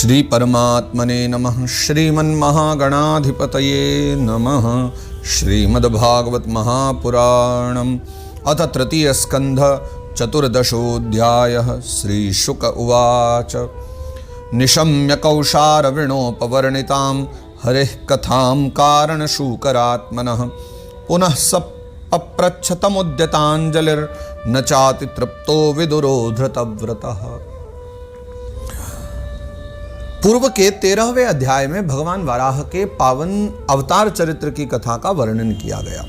श्री परमात्मने नमः। श्रीमन्महागणाधिपतये नमः। श्रीमद्भागवत महापुराणम् अथ तृतीय स्कंध चतुर्दशोऽध्यायः। श्रीशुक उवाच निशम्य कौशारविणोपवर्णितां हरेः कथां कारणशूकरात्मनः पुनः स पप्रच्छतमुद्यताञ्जलिर्न चाति तृप्तो विदुरो धृतव्रतः। पूर्व के 13वें अध्याय में भगवान वराह के पावन अवतार चरित्र की कथा का वर्णन किया गया।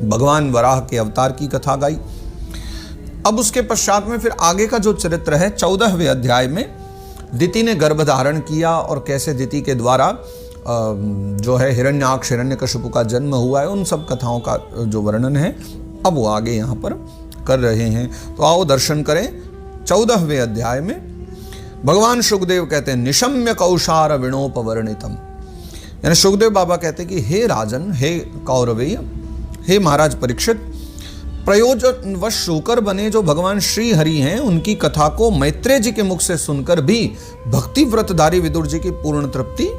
भगवान वराह के अवतार की कथा गाई। अब उसके पश्चात में फिर आगे का जो चरित्र है 14वें अध्याय में दिति ने गर्भ धारण किया और कैसे दिति के द्वारा जो है हिरण्याक्ष हिरण्यकशिपु का जन्म हुआ है, उन सब कथाओं का जो वर्णन है अब वो आगे यहाँ पर कर रहे हैं। तो आओ दर्शन करें। 14वें अध्याय में भगवान सुखदेव कहते हैं निशम्य कौशार विणोपवर्णितम, यानी सुखदेव बाबा कहते हैं कि हे राजन, हे कौरवेय, हे महाराज परीक्षित, प्रयोजनवश शूकर बने जो भगवान श्री हरि हैं उनकी कथा को मैत्रेय जी के मुख से सुनकर भी भक्ति व्रतधारी विदुर जी की पूर्ण तृप्ति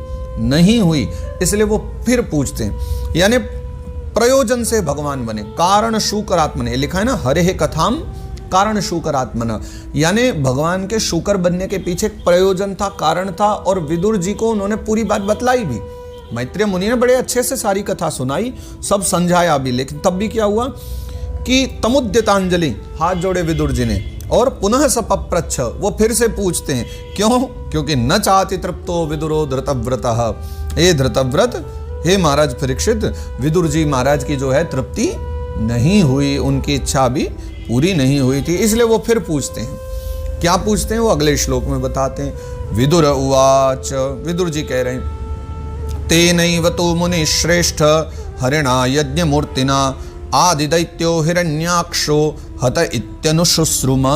नहीं हुई, इसलिए वो फिर पूछते हैं। यानी प्रयोजन से भगवान बने, कारण शूकरात्मने लिखा है ना, हरे कथाम कारण शूकरात्मन, यानी भगवान के शूकर बनने के पीछे एक प्रयोजन था, कारण था, और विदुर जी को उन्होंने पूरी बात बतलाई भी। मैत्रेय मुनि ने बड़े अच्छे से सारी कथा सुनाई, सब समझाया भी, लेकिन तब भी क्या हुआ कि तमुद्यतांजलि, हाथ जोड़े विदुर जी ने, और पुनः सपप्रच्छ, वो फिर से पूछते हैं। क्यों? क्योंकि न चाति तृप्तो विदुरो धृतव्रतः, हे धृतव्रत, हे महाराज परीक्षित, विदुर जी महाराज की जो है तृप्ति नहीं हुई, उनकी इच्छा भी पूरी नहीं हुई थी, इसलिए वो फिर पूछते हैं। क्या पूछते हैं वो अगले श्लोक में बताते हैं। विदुर उवाच, विदुर जी कह रहे हैं, तेनैव तु मुनि श्रेष्ठ हरिणा यज्ञ मूर्तिना आदिदैत्यो हिरण्याक्षो हत इत्यनुशुश्रुम।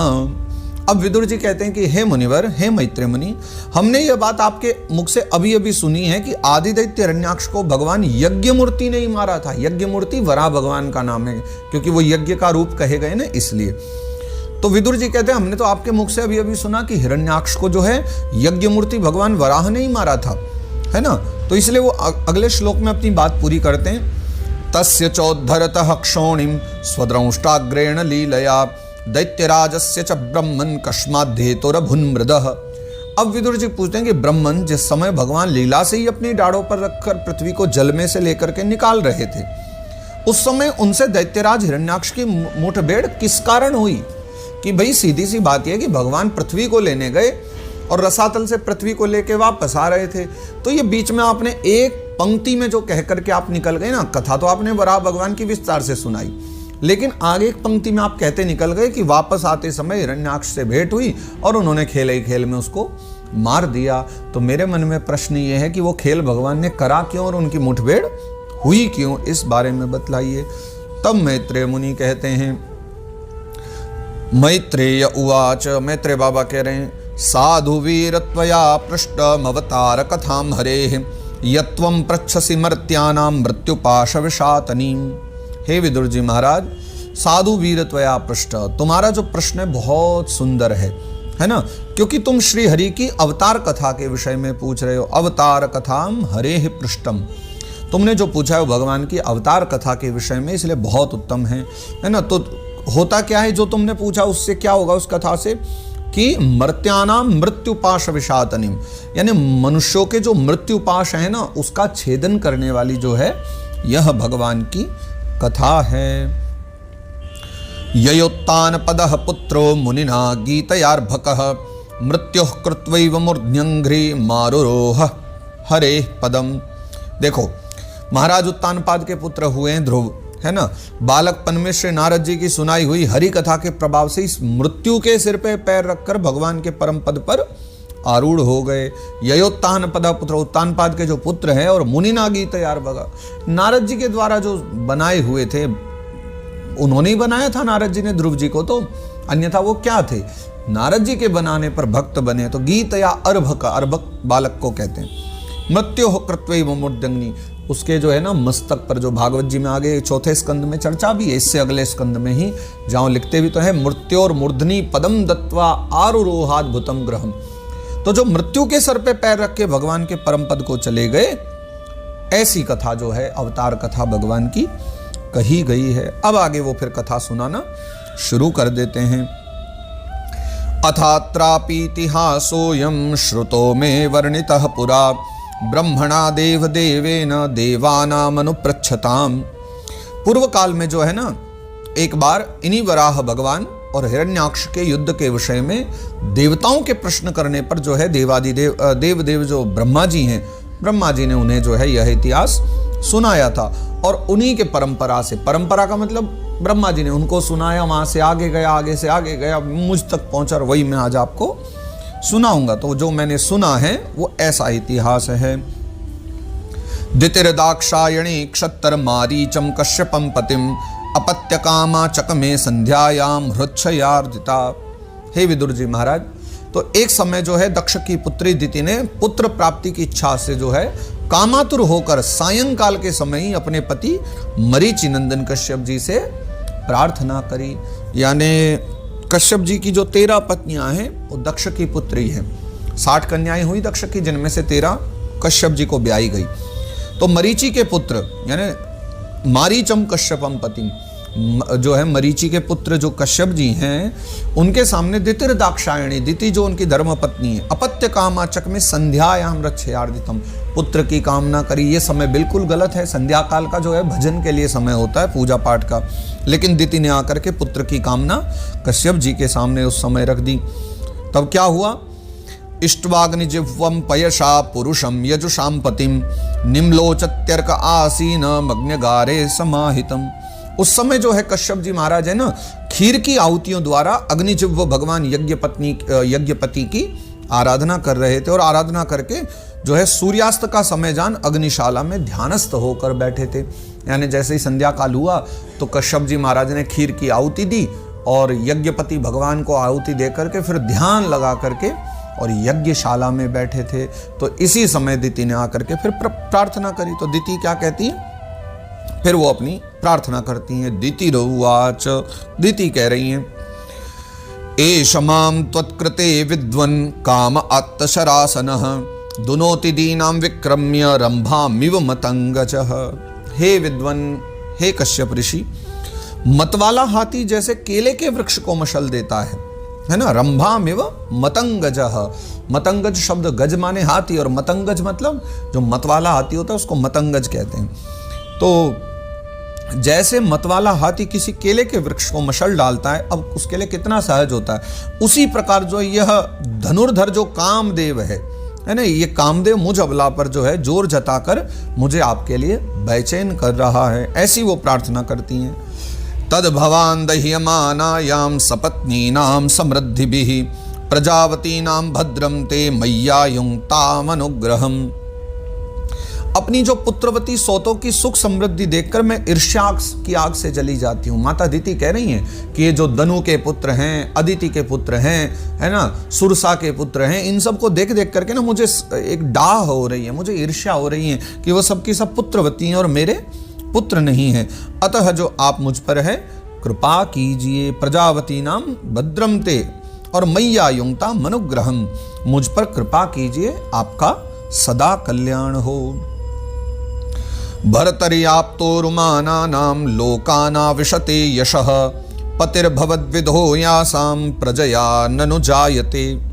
अब विदुर जी कहते हैं कि हे मुनिवर, हे मैत्रेय मुनि, हमने यह बात आपके मुख से अभी अभी सुनी है कि आदिदैत्य हिरण्याक्ष को भगवान यज्ञ मूर्ति ने ही मारा था। यज्ञ मूर्ति वराह भगवान का नाम है, क्योंकि वो यज्ञ का रूप कहे गए ना, इसलिए। तो विदुर जी कहते हैं हमने तो आपके मुख से अभी अभी सुना कि हिरण्याक्ष को जो है यज्ञ मूर्ति भगवान वराह ने ही मारा था, है ना। तो इसलिए वो अगले श्लोक में अपनी बात पूरी करते हैं। तस्य चोद्धरतः क्षोणिम स्वद्रंष्टाग्रेण लीलया दैत्यराजस्य च ब्रह्मन् कस्माद्धेतुरभुन्मृदः। अब विदुर जी पूछते हैं कि ब्रह्मन जिस समय भगवान लीला से ही अपनी डाढ़ों पर रखकर पृथ्वी को जल में से लेकर के निकाल रहे थे, उस समय उनसे दैत्यराज हिरण्याक्ष की मुठभेड़ किस कारण हुई? कि भाई सीधी सी बात यह कि भगवान पृथ्वी को लेने गए और रसातल से पृथ्वी को लेके वापस आ रहे थे, तो ये बीच में आपने एक पंक्ति में जो कह करके आप निकल गए ना, कथा तो आपने वराह भगवान की विस्तार से सुनाई, लेकिन आगे एक पंक्ति में आप कहते निकल गए कि वापस आते समय हिरण्याक्ष से भेंट हुई और उन्होंने खेल ही खेल में उसको मार दिया। तो मेरे मन में प्रश्न ये है कि वो खेल भगवान ने करा क्यों और उनकी मुठभेड़ हुई क्यों, इस बारे में बतलाइए। तब मैत्रेय मुनि कहते हैं, मैत्रेय उवाच, मैत्रेय बाबा कह रहे हैं, साधु वीरत्वया पृष्टमवतार कथां हरेः यत्वं पृच्छसि मर्त्यानां मृत्युपाश विशातनीम्। हे विदुर जी महाराज, साधु वीरत्वया पृष्ठ, तुम्हारा जो प्रश्न है बहुत सुंदर है ना, क्योंकि तुम श्री हरि की अवतार कथा के विषय में पूछ रहे हो। अवतार कथाम हरेः पृष्ठम, तुमने जो पूछा है वो भगवान की अवतार कथा के विषय में, इसलिए बहुत उत्तम है ना। तो होता क्या है जो तुमने पूछा, उससे क्या होगा उस कथा से कि मर्त्यानाम मृत्युपाश विशातनीम, यानी मनुष्यों के जो मृत्युपाश है ना, उसका छेदन करने वाली जो है यह भगवान की कथा है। ययोत्तान पदः पुत्रो मुनिना गीतयार्भकः मृत्युः कृत्वैव मूर्ध्न्यंघ्रि मारुरोह हरे पदम। देखो, महाराज उत्तानपाद के पुत्र हुए हैं ध्रुव, है ना। बालकपन में श्री नारद जी की सुनाई हुई हरि कथा के प्रभाव से इस मृत्यु के सिर पे पैर रखकर भगवान के परम पद पर आरूढ़ हो गए। ययोत्तान पद पुत्र, उत्तानपाद के जो पुत्र हैं, और मुनिना गीतयार्भक, नारद जी के द्वारा जो बनाए हुए थे, उन्होंने ही बनाया था नारद जी ने ध्रुव जी को, तो अन्यथा वो क्या थे, नारद जी के बनाने पर भक्त बने। तो गीत या अर्भक, अर्भक बालक को कहते हैं। मृत्यु कृत्वैव मूर्धन्यंघ्रि, उसके जो है ना मस्तक पर, जो भागवत जी में आगे चौथे स्कंद में चर्चा भी है, इससे अगले स्कंद में ही जहाँ लिखते भी तो है, मृत्योर मूर्धनि पदम दत्वा आरुरोहाद्भुतम ग्रहम। तो जो मृत्यु के सर पे पैर रख के भगवान के परम पद को चले गए, ऐसी कथा जो है अवतार कथा भगवान की कही गई है। अब आगे वो फिर कथा सुनाना शुरू कर देते हैं। अथात्रापीतिहासोऽयं श्रुतो मे वर्णितः पुरा ब्रह्मणा देव देवेन देवानामनुपृच्छताम्। पूर्व काल में जो है ना, एक बार इन्हीं वराह भगवान और हिरण्याक्ष के युद्ध के विषय में देवताओं के प्रश्न करने पर जो है देवादिदेव देव जो ब्रह्मा जी हैं, ब्रह्मा जी ने उन्हें जो है यह इतिहास सुनाया था। और उन्हीं के परंपरा से, परंपरा का मतलब ब्रह्मा जी ने उनको सुनाया, वहां से आगे गया, आगे से आगे गया, मुझ तक पहुंचा, और वही मैं आज आपको सुनाऊंगा। तो जो मैंने सुना है वो ऐसा इतिहास है। दितिर्दाक्षायणी क्षत्तर मारीचम कश्यपम पतिम अपत्य कामा चकमे संध्यायाम हृच्छयार्दिता। हे विदुर जी महाराज, तो एक समय जो है दक्ष की पुत्री दिति ने पुत्र प्राप्ति की इच्छा से जो है कामातुर होकर सायंकाल के समय ही अपने पति मरीचि नंदन कश्यप जी से प्रार्थना करी। यानी कश्यप जी की जो 13 पत्नियां हैं वो दक्ष की पुत्री हैं। 60 कन्याएं हुई दक्ष की, जिनमें से 13 कश्यप जी को ब्याही गई। तो मरीचि के पुत्र यानी मारीचम कश्यपम पति, जो है मरीचि के पुत्र जो कश्यप जी हैं, उनके सामने दितिर दाक्षायणी, दिति जो उनकी धर्म पत्नी है, अपत्य कामाचक में संध्यायाम रक्षयार्दितम, पुत्र की कामना करी। ये समय बिल्कुल गलत है। संध्या काल का जो है भजन के लिए समय होता है, पूजा पाठ का। लेकिन दिति ने आकर के पुत्र की कामना कश्यप जी के सामने उस समय रख दी। तब क्या हुआ? इष्ट्वाग्निजिह्वं पयशा पुरुषम यजुषाम पतिम निम्लोचत्यर्क आसीन मग्नगारे समाहितम। उस समय जो है कश्यप जी महाराज है ना, खीर की आहुतियों द्वारा अग्निजिह्व भगवान यज्ञपति की आराधना कर रहे थे, और आराधना करके जो है सूर्यास्त का समय जान अग्निशाला में ध्यानस्थ होकर बैठे थे। यानी जैसे ही संध्या काल हुआ तो कश्यप जी महाराज ने खीर की आहुति दी और यज्ञपति भगवान को आहुति दे करके फिर ध्यान लगा करके और यज्ञशाला में बैठे थे। तो इसी समय दिति ने आकर के फिर प्रार्थना करी। तो दिति क्या कहती है? फिर वो अपनी प्रार्थना करती हैं। दिति रहुवाच, दिति कह रही हैं, एष मां त्वत्कृते विद्वन् काम आत्तशरासनः दुनोति दीनां विक्रम्य रंभामिव मतंगजः। हे विद्वन, हे कश्यप ऋषि, मतवाला हाथी जैसे केले के वृक्ष को मशल देता है ना, रंभामिव मतंगजः। मतंगज शब्द, गज माने हाथी और मतंगज मतलब जो मतवाला हाथी होता है उसको मतंगज कहते हैं। तो जैसे मतवाला हाथी किसी केले के वृक्ष को मशल डालता है, अब उसके लिए कितना सहज होता है, उसी प्रकार जो यह धनुर्धर जो कामदेव है ना, ये कामदेव मुझ अबला पर जो है जोर जताकर मुझे आपके लिए बेचैन कर रहा है। ऐसी वो प्रार्थना करती हैं। तद भवान दह्यमानायाम सपत्नीनाम समृद्धिभिः प्रजावतीनाम भद्रम ते मय्यायुं तामनुग्रहम्। अपनी जो पुत्रवती सौतों की सुख समृद्धि देखकर मैं ईर्ष्या की आग से जली जाती हूँ। माता दिति कह रही हैं कि ये जो दनु के पुत्र हैं, अदिति के पुत्र हैं, है ना, सुरसा के पुत्र हैं, इन सब को देख देख करके ना मुझे एक डाह हो रही है, मुझे ईर्ष्या हो रही है कि वो सबकी सब पुत्रवती हैं और मेरे पुत्र नहीं हैं। अतः जो आप मुझ पर है कृपा कीजिए। प्रजावती नाम भद्रम ते और मय्यायुंता मनुग्रहम, मुझ पर कृपा कीजिए, आपका सदा कल्याण हो। भरतर्याप्तोरुमानानां लोकाना विशते यशः पतिर्भवद्विधो यासां प्रजया ननु जायते।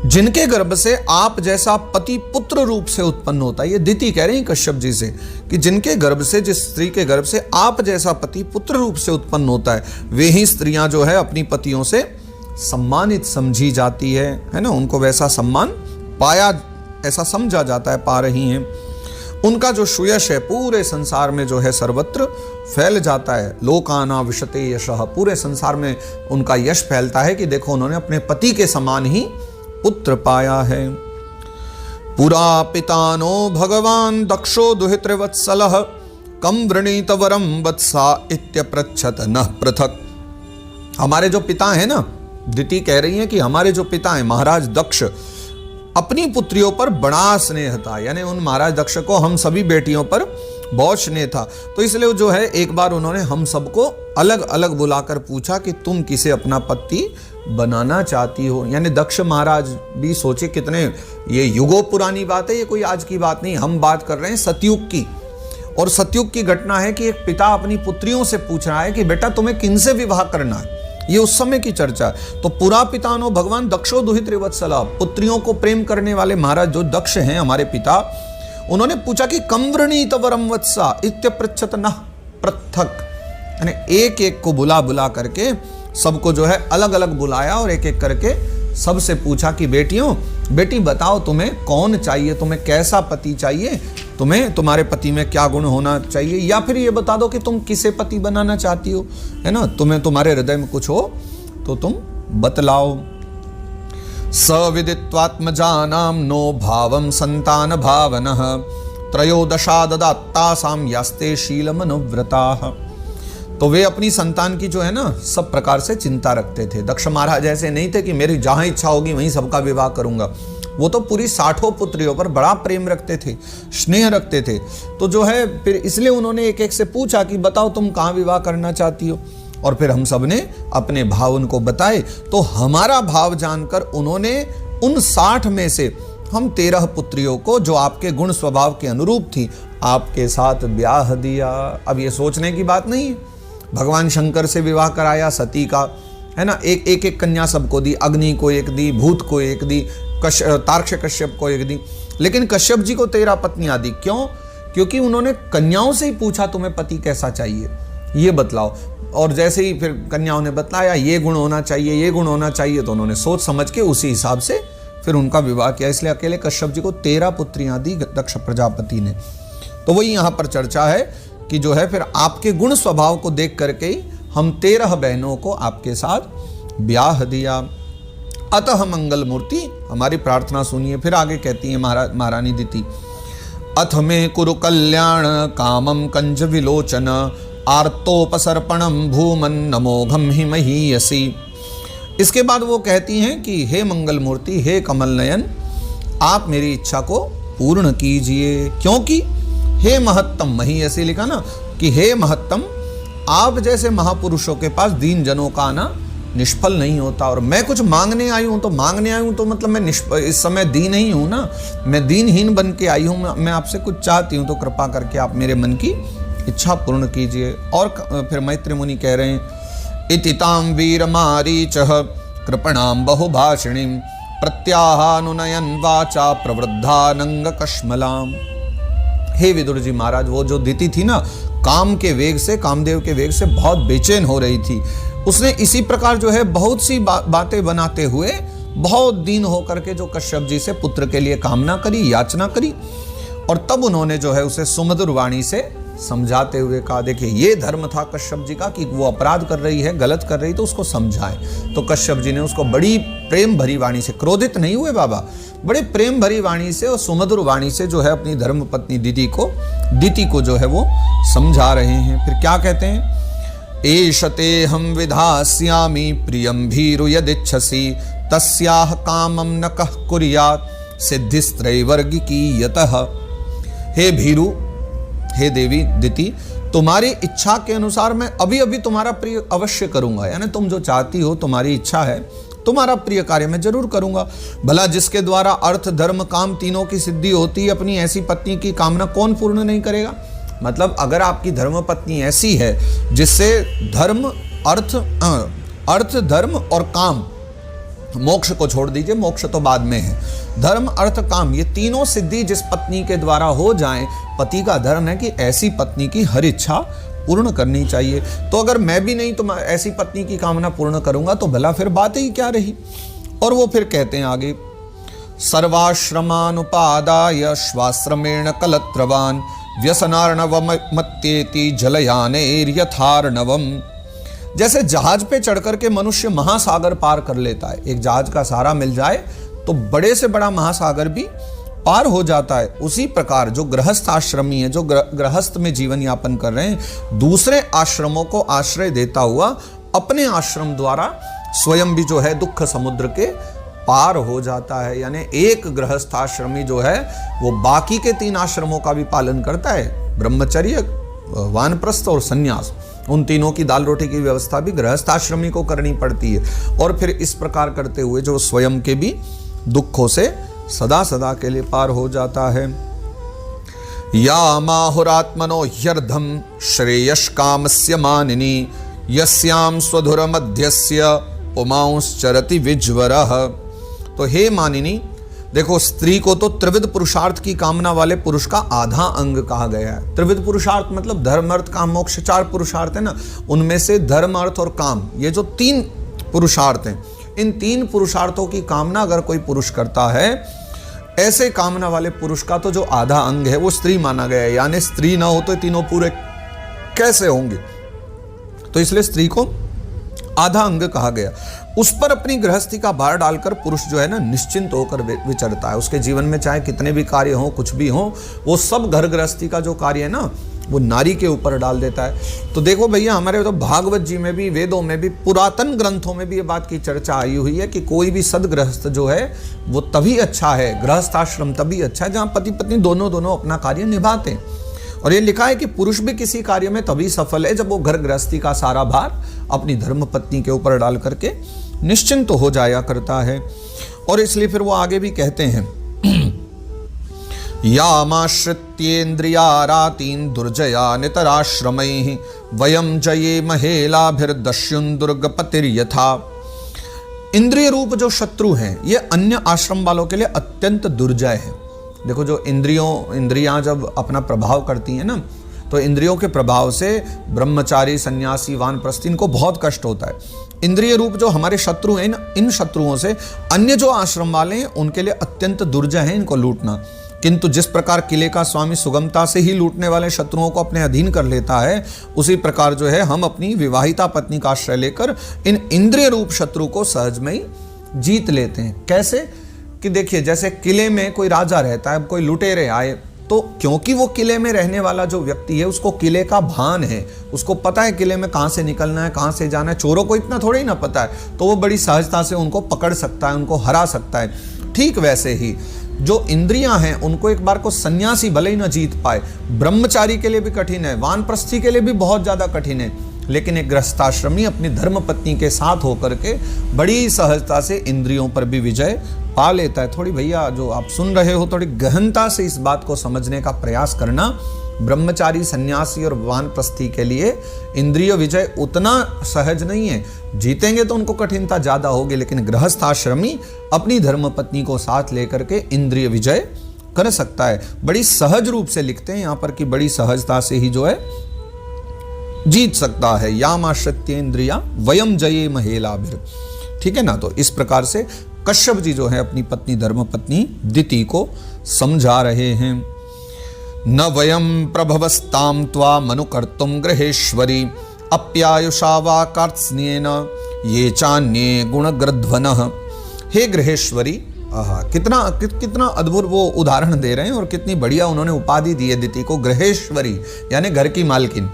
जिनके गर्भ से आप जैसा पति पुत्र रूप से उत्पन्न होता है, ये दिति कह रही हैं कश्यप जी से कि जिनके गर्भ से, जिस स्त्री के गर्भ से आप जैसा पति पुत्र रूप से उत्पन्न होता है, वे ही स्त्रियां जो है अपनी पतियों से सम्मानित समझी जाती है ना, उनको वैसा सम्मान पाया, ऐसा समझा जाता है, पा रही हैं। उनका जो सुयश है पूरे संसार में जो है सर्वत्र फैल जाता है। लोकाना विशते यशः, पूरे संसार में उनका यश फैलता है कि देखो उन्होंने अपने पति के समान ही पुत्र पाया है। पुरा पितानो भगवान दक्षो दुहितृवत्सलः कम वृणीत वरम वत्सा इत्यपृच्छत नः पृथक। हमारे जो पिता हैं ना, दिति कह रही हैं कि हमारे जो पिता हैं महाराज दक्ष, अपनी पुत्रियों पर बड़ा स्नेह था, यानी उन महाराज दक्ष को हम सभी बेटियों पर बहुत स्नेह था। तो इसलिए जो है एक बार उन्होंने हम सबको अलग अलग बुलाकर पूछा कि तुम किसे अपना पति बनाना चाहती हो। यानी दक्ष महाराज भी सोचे, कितने ये युगों पुरानी बात है, ये कोई आज की बात नहीं। हम बात कर रहे हैं सतयुग की, और सतयुग की घटना है कि एक पिता अपनी पुत्रियों से पूछ रहा है कि बेटा तुम्हें किनसे विवाह करना है। ये उस समय की चर्चा है। तो पुरा पितानो भगवान दक्षो दुहित त्रिवत्सला, पुत्रियों को प्रेम करने वाले महाराज जो दक्ष हैं हमारे पिता, उन्होंने पूछा कि कम वृणीत वरम वत्सा इत्य पृच्छत नः पृथक, यानी एक एक को बुला बुला करके सबको जो है अलग अलग बुलाया और एक एक करके सबसे पूछा कि बेटियों, बेटी बताओ तुम्हें कौन चाहिए, तुम्हें कैसा पति चाहिए, तुम्हें तुम्हारे पति में क्या गुण होना चाहिए, या फिर ये बता दो कि तुम किसे पति बनाना चाहती हो, है ना, तुम्हें तुम्हारे हृदय में कुछ हो तो तुम बतलाओ। सविदित्वात्मजानां नो भावं संतान भावनः त्रयोदशा ददात्तासां यास्ते शीलमनुव्रताः। तो वे अपनी संतान की जो है ना सब प्रकार से चिंता रखते थे। दक्ष महाराज ऐसे नहीं थे कि मेरी जहां इच्छा होगी वहीं सबका विवाह करूंगा। वो तो पूरी 60 पुत्रियों पर बड़ा प्रेम रखते थे, स्नेह रखते थे। तो जो है फिर इसलिए उन्होंने एक एक से पूछा कि बताओ तुम कहाँ विवाह करना चाहती हो, और फिर हम सब ने अपने भाव उनको बताए। तो हमारा भाव जानकर उन्होंने उन 60 में से हम 13 पुत्रियों को, जो आपके गुण स्वभाव के अनुरूप थी, आपके साथ ब्याह दिया। अब ये सोचने की बात नहीं है, भगवान शंकर से विवाह कराया सती का, है ना, एक एक कन्या सबको दी, अग्नि को एक दी, भूत को एक दी, तार्क्ष कश्यप को एक दी, लेकिन कश्यप जी को 13 पत्नियां दी। क्यों? क्योंकि उन्होंने कन्याओं से ही पूछा तुम्हें पति कैसा चाहिए, ये बतलाओ। और जैसे ही फिर कन्याओं ने बतलाया ये गुण होना चाहिए, ये गुण होना चाहिए, तो उन्होंने सोच समझ के उसी हिसाब से फिर उनका विवाह किया। इसलिए अकेले कश्यप जी को 13 पुत्रियां दी दक्ष प्रजापति ने। तो वही यहाँ पर चर्चा है कि जो है फिर आपके गुण स्वभाव को देख करके ही हम 13 बहनों को आपके साथ ब्याह दिया। अतः मंगल मूर्ति, हमारी प्रार्थना सुनिए। फिर आगे कहती है महारानी दिति, अथ में कुरु कल्याण कामम कंज विलोचन आर्तोपसर्पणम भूमन नमोघम हि महीयसी। इसके बाद वो कहती हैं कि हे मंगल मूर्ति, हे कमल नयन, आप मेरी इच्छा को पूर्ण कीजिए। क्योंकि हे महत्तम, मही ऐसे लिखा ना कि हे महत्तम, आप जैसे महापुरुषों के पास दीन जनों का आना निष्फल नहीं होता। और मैं कुछ मांगने आई हूं तो मतलब मैं इस समय दीन ही हूं ना, मैं दीनहीन बन के आई हूं। मैं आपसे कुछ चाहती हूं तो कृपा करके आप मेरे मन की इच्छा पूर्ण कीजिए। और फिर मैत्री मुनि कह रहे हैं, इतिताम वीर मारीचः कृपणाम बहुभाषिणीम प्रत्याहानुनयन वाचा प्रवृद्धानंग कश्मलाम। हे विदुर जी महाराज, वो जो दिति थी ना, काम के वेग से, कामदेव के वेग से बहुत बेचैन हो रही थी। उसने इसी प्रकार जो है बहुत सी बातें बनाते हुए बहुत दिन होकर के जो कश्यप जी से पुत्र के लिए कामना करी, याचना करी। और तब उन्होंने जो है उसे सुमधुर वाणी से समझाते हुए कहा, देखिए ये धर्म था कश्यप जी का कि वो अपराध कर रही है, गलत कर रही, तो उसको समझाएं। तो कश्यप जी ने उसको बड़ी प्रेम भरी वाणी से, क्रोधित नहीं हुए बाबा, बड़े प्रेम भरी वाणी से और सुमधुर वाणी से जो है अपनी धर्म पत्नी दिति को जो है वो समझा रहे हैं। फिर क्या कहते हैं, एषते हम विधास्यामि प्रियं भीरु यदिच्छसि तस्याह कामं न कः कुर्यात् सिद्धिस्त्रैवर्गिकीयतः। हे भीरु, हे देवी दिति, तुम्हारी इच्छा के अनुसार मैं अभी अभी तुम्हारा प्रिय अवश्य करूंगा। यानी तुम जो चाहती हो, तुम्हारी इच्छा है, तुम्हारा प्रिय कार्य मैं जरूर करूंगा। भला जिसके द्वारा अर्थ धर्म काम तीनों की सिद्धि होती है, अपनी ऐसी पत्नी की कामना कौन पूर्ण नहीं करेगा। मतलब अगर आपकी धर्म पत्नी ऐसी है जिससे धर्म अर्थ धर्म और काम, मोक्ष को छोड़ दीजिए, मोक्ष तो बाद में है, धर्म अर्थ काम ये तीनों सिद्धि जिस पत्नी के द्वारा हो जाएं, पति का धर्म है कि ऐसी पत्नी की हर इच्छा पूर्ण करनी चाहिए। तो अगर मैं भी नहीं तो ऐसी पत्नी की कामना पूर्ण करूंगा तो भला फिर बात ही क्या रही। और वो फिर कहते हैं आगे, सर्वाश्रमानुपादाय श्वाश्रमेण कलत्रवान व्यसनार्णवमत्येति जलयानेर्यथार्णवम। जैसे जहाज पे चढ़ करके मनुष्य महासागर पार कर लेता है, एक जहाज का सहारा मिल जाए तो बड़े से बड़ा महासागर भी पार हो जाता है, उसी प्रकार जो गृहस्थ आश्रमी है, जो गृहस्थ में जीवन यापन कर रहे हैं, दूसरे आश्रमों को आश्रय देता हुआ अपने आश्रम द्वारा स्वयं भी जो है दुख समुद्र के पार हो जाता है। यानी एक गृहस्थाश्रमी जो है वो बाकी के 3 आश्रमों का भी पालन करता है, ब्रह्मचर्य, वानप्रस्थ और संन्यास। उन तीनों की दाल रोटी की व्यवस्था भी गृहस्थाश्रमी को करनी पड़ती है। और फिर इस प्रकार करते हुए जो स्वयं के भी दुखों से सदा सदा के लिए पार हो जाता है। या माहुरात्मनो ह्यर्धम श्रेयश कामस्य मानिनी यस्याम स्वधुर मध्यस्य पुमांश्चरति विज्वरः। तो हे मानिनी, देखो स्त्री को तो त्रिविध पुरुषार्थ की कामना वाले पुरुष का आधा अंग कहा गया है। त्रिविध पुरुषार्थ मतलब धर्म अर्थ काम मोक्ष, 4 पुरुषार्थ है ना, उनमें से धर्म अर्थ और काम, ये जो 3 पुरुषार्थ हैं, इन 3 पुरुषार्थों की कामना अगर कोई पुरुष करता है, ऐसे कामना वाले पुरुष का तो जो आधा अंग है वो स्त्री माना गया है। यानी स्त्री ना हो तो तीनों पूरे कैसे होंगे, तो इसलिए स्त्री को आधा अंग कहा गया। उस पर अपनी गृहस्थी का भार डालकर पुरुष जो है ना निश्चिंत होकर विचरता है। उसके जीवन में चाहे कितने भी कार्य हों, कुछ भी हो, वो सब घर गृहस्थी का जो कार्य है ना वो नारी के ऊपर डाल देता है। तो देखो भैया, हमारे तो भागवत जी में भी, वेदों में भी, पुरातन ग्रंथों में भी ये बात की चर्चा आई हुई है कि कोई भी सदगृहस्थ जो है वो तभी अच्छा है, गृहस्थाश्रम तभी अच्छा है जहाँ पति पत्नी दोनों अपना कार्य निभाते हैं। और ये लिखा है कि पुरुष भी किसी कार्य में तभी सफल है जब वो घर गृहस्थी का सारा भार अपनी धर्म पत्नी के ऊपर डाल करके निश्चिंत हो जाया करता है। और इसलिए फिर वो आगे भी कहते हैं, यामाश्रित्येन्द्रियारातीन् दुर्जया नितराश्रमैः वयं जये महेलाभिर्दस्युन् दुर्गपतिर्यथा। इंद्रिय रूप जो शत्रु हैं ये अन्य आश्रम वालों के लिए अत्यंत दुर्जय है। देखो, जो इंद्रियां जब अपना प्रभाव करती हैं ना, तो इंद्रियों के प्रभाव से ब्रह्मचारी, सन्यासी, वानप्रस्थी इनको बहुत कष्ट होता है। इंद्रिय रूप जो हमारे शत्रु हैं, इन शत्रुओं से अन्य जो आश्रम वाले हैं उनके लिए अत्यंत दुर्जय है इनको लूटना। किंतु जिस प्रकार किले का स्वामी सुगमता से ही लूटने वाले शत्रुओं को अपने अधीन कर लेता है, उसी प्रकार जो है हम अपनी विवाहिता पत्नी का आश्रय लेकर इन इंद्रिय रूप शत्रु को सहज में ही जीत लेते हैं। कैसे कि देखिए, जैसे किले में कोई राजा रहता है, कोई लुटेरे आए, तो क्योंकि वो किले में रहने वाला जो व्यक्ति है उसको किले का भान है, उसको पता है किले में कहाँ से निकलना है, कहाँ से जाना है। चोरों को इतना थोड़ा ही ना पता है, तो वो बड़ी सहजता से उनको पकड़ सकता है, उनको हरा सकता है। ठीक वैसे ही जो इंद्रियां हैं उनको एक बार को सन्यासी भले ही ना जीत पाए, ब्रह्मचारी के लिए भी कठिन है, वानप्रस्थी के लिए भी बहुत ज्यादा कठिन है, लेकिन एक गृहस्थाश्रमी अपनी धर्म पत्नी के साथ होकर के बड़ी सहजता से इंद्रियों पर भी विजय पा लेता है। थोड़ी भैया जो आप सुन रहे हो, थोड़ी गहनता से इस बात को समझने का प्रयास करना। ब्रह्मचारी, सन्यासी और वानप्रस्थी के लिए इंद्रिय विजय उतना सहज नहीं है, जीतेंगे तो उनको कठिनता ज्यादा होगी, लेकिन गृहस्थाश्रमी अपनी धर्म पत्नी को साथ लेकर के इंद्रिय विजय कर सकता है। बड़ी सहज रूप से लिखते हैं यहाँ पर कि बड़ी सहजता से ही जो है जीत सकता है। यामाश्रित्येन्द्रिया वयम जये महेलाभिर। ठीक है ना। तो इस प्रकार से कश्यप जी जो है अपनी पत्नी धर्म पत्नी दिति को समझा रहे हैं। न वयम प्रभवस्ताम त्वा मनुकर्तुम गृहेश्वरी अप्यायुषा वा कार्त्स्न्येन ये चान्ये गुणग्रध्वनः। हे गृहेश्वरी, कितना अद्भुत वो उदाहरण दे रहे हैं और कितनी बढ़िया उन्होंने उपाधि दी है दिति को, गृहेश्वरी यानी घर की मालकिन।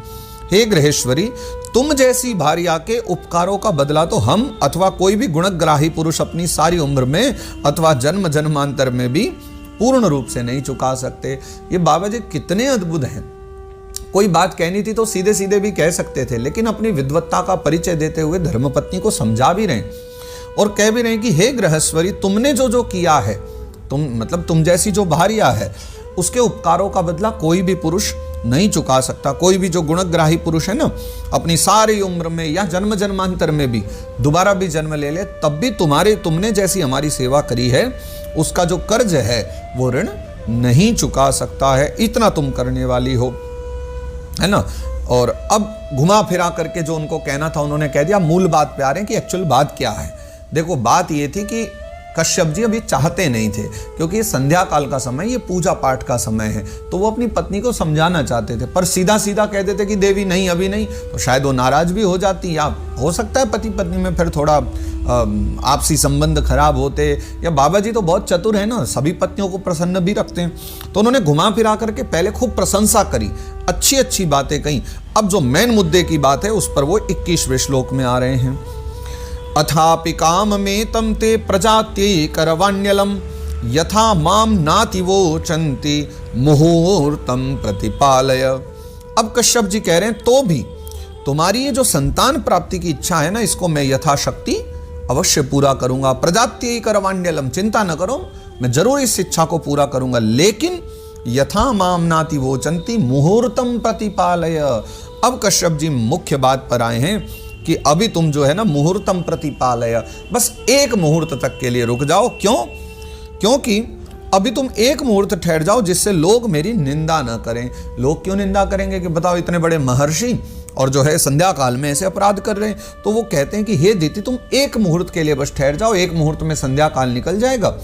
हे गृहेश्वरी, तुम जैसी भार्या के उपकारों का बदला तो हम अथवा कोई भी गुणग्राही पुरुष अपनी सारी उम्र में अथवा जन्म जन्मांतर में भी पूर्ण रूप से नहीं चुका सकते। ये बाबा जी कितने अद्भुत हैं। कोई बात कहनी थी तो सीधे सीधे भी कह सकते थे, लेकिन अपनी विद्वत्ता का परिचय देते हुए धर्मपत्नी को समझा भी रहे और कह भी रहे कि हे गृहेश्वरी, तुमने जो किया है, तुम जैसी जो भार्या है, उसके उपकारों का बदला कोई भी पुरुष नहीं चुका सकता। कोई भी जो गुणग्राही पुरुष है ना, अपनी सारी उम्र में या जन्म जन्मांतर में भी दोबारा भी जन्म ले ले, तब भी तुमने जैसी हमारी सेवा करी है, उसका जो कर्ज है वो ऋण नहीं चुका सकता है। इतना तुम करने वाली हो, है ना। और अब घुमा फिरा करके जो उनको कहना था उन्होंने कह दिया। मूल बात पे आ रहे हैं कि एक्चुअल बात क्या है। देखो, बात ये थी कि कश्यप जी अभी चाहते नहीं थे, क्योंकि ये संध्या काल का समय, ये पूजा पाठ का समय है, तो वो अपनी पत्नी को समझाना चाहते थे, पर सीधा सीधा कह देते कि देवी नहीं, अभी नहीं, तो शायद वो नाराज भी हो जाती, या हो सकता है पति पत्नी में फिर थोड़ा आपसी संबंध खराब होते। या बाबा जी तो बहुत चतुर है ना, सभी पत्नियों को प्रसन्न भी रखते हैं, तो उन्होंने घुमा फिरा करके पहले खूब प्रशंसा करी, अच्छी अच्छी बातें कही। अब जो मेन मुद्दे की बात है उस पर वो 21वें श्लोक में आ रहे हैं। अथापि काममेतं ते प्रजात्यै करवाण्यलम् यथा माम नाति वोचन्ति मुहूर्तम प्रतिपालय। अब कश्यप जी कह रहे हैं तो भी तुम्हारी ये जो संतान प्राप्ति की इच्छा है ना, इसको मैं यथाशक्ति अवश्य पूरा करूंगा। प्रजात्यै करवाण्यलम, चिंता न करो, मैं जरूर इस इच्छा को पूरा करूंगा, लेकिन यथा माम नाति वोचन्ति मुहूर्तम प्रतिपालय। अब कश्यप जी मुख्य बात पर आए हैं कि अभी तुम जो है ना मुहूर्तम प्रतिपालय, बस एक मुहूर्त तक के लिए रुक जाओ। क्यों? क्योंकि अभी तुम एक मुहूर्त ठहर जाओ जिससे लोग मेरी निंदा न करें। लोग क्यों निंदा करेंगे कि बताओ इतने बड़े महर्षि और जो है संध्या काल में ऐसे अपराध कर रहे हैं। तो वो कहते हैं कि हे दिति, तुम एक मुहूर्त के लिए बस ठहर जाओ, एक मुहूर्त में संध्या काल निकल जाएगा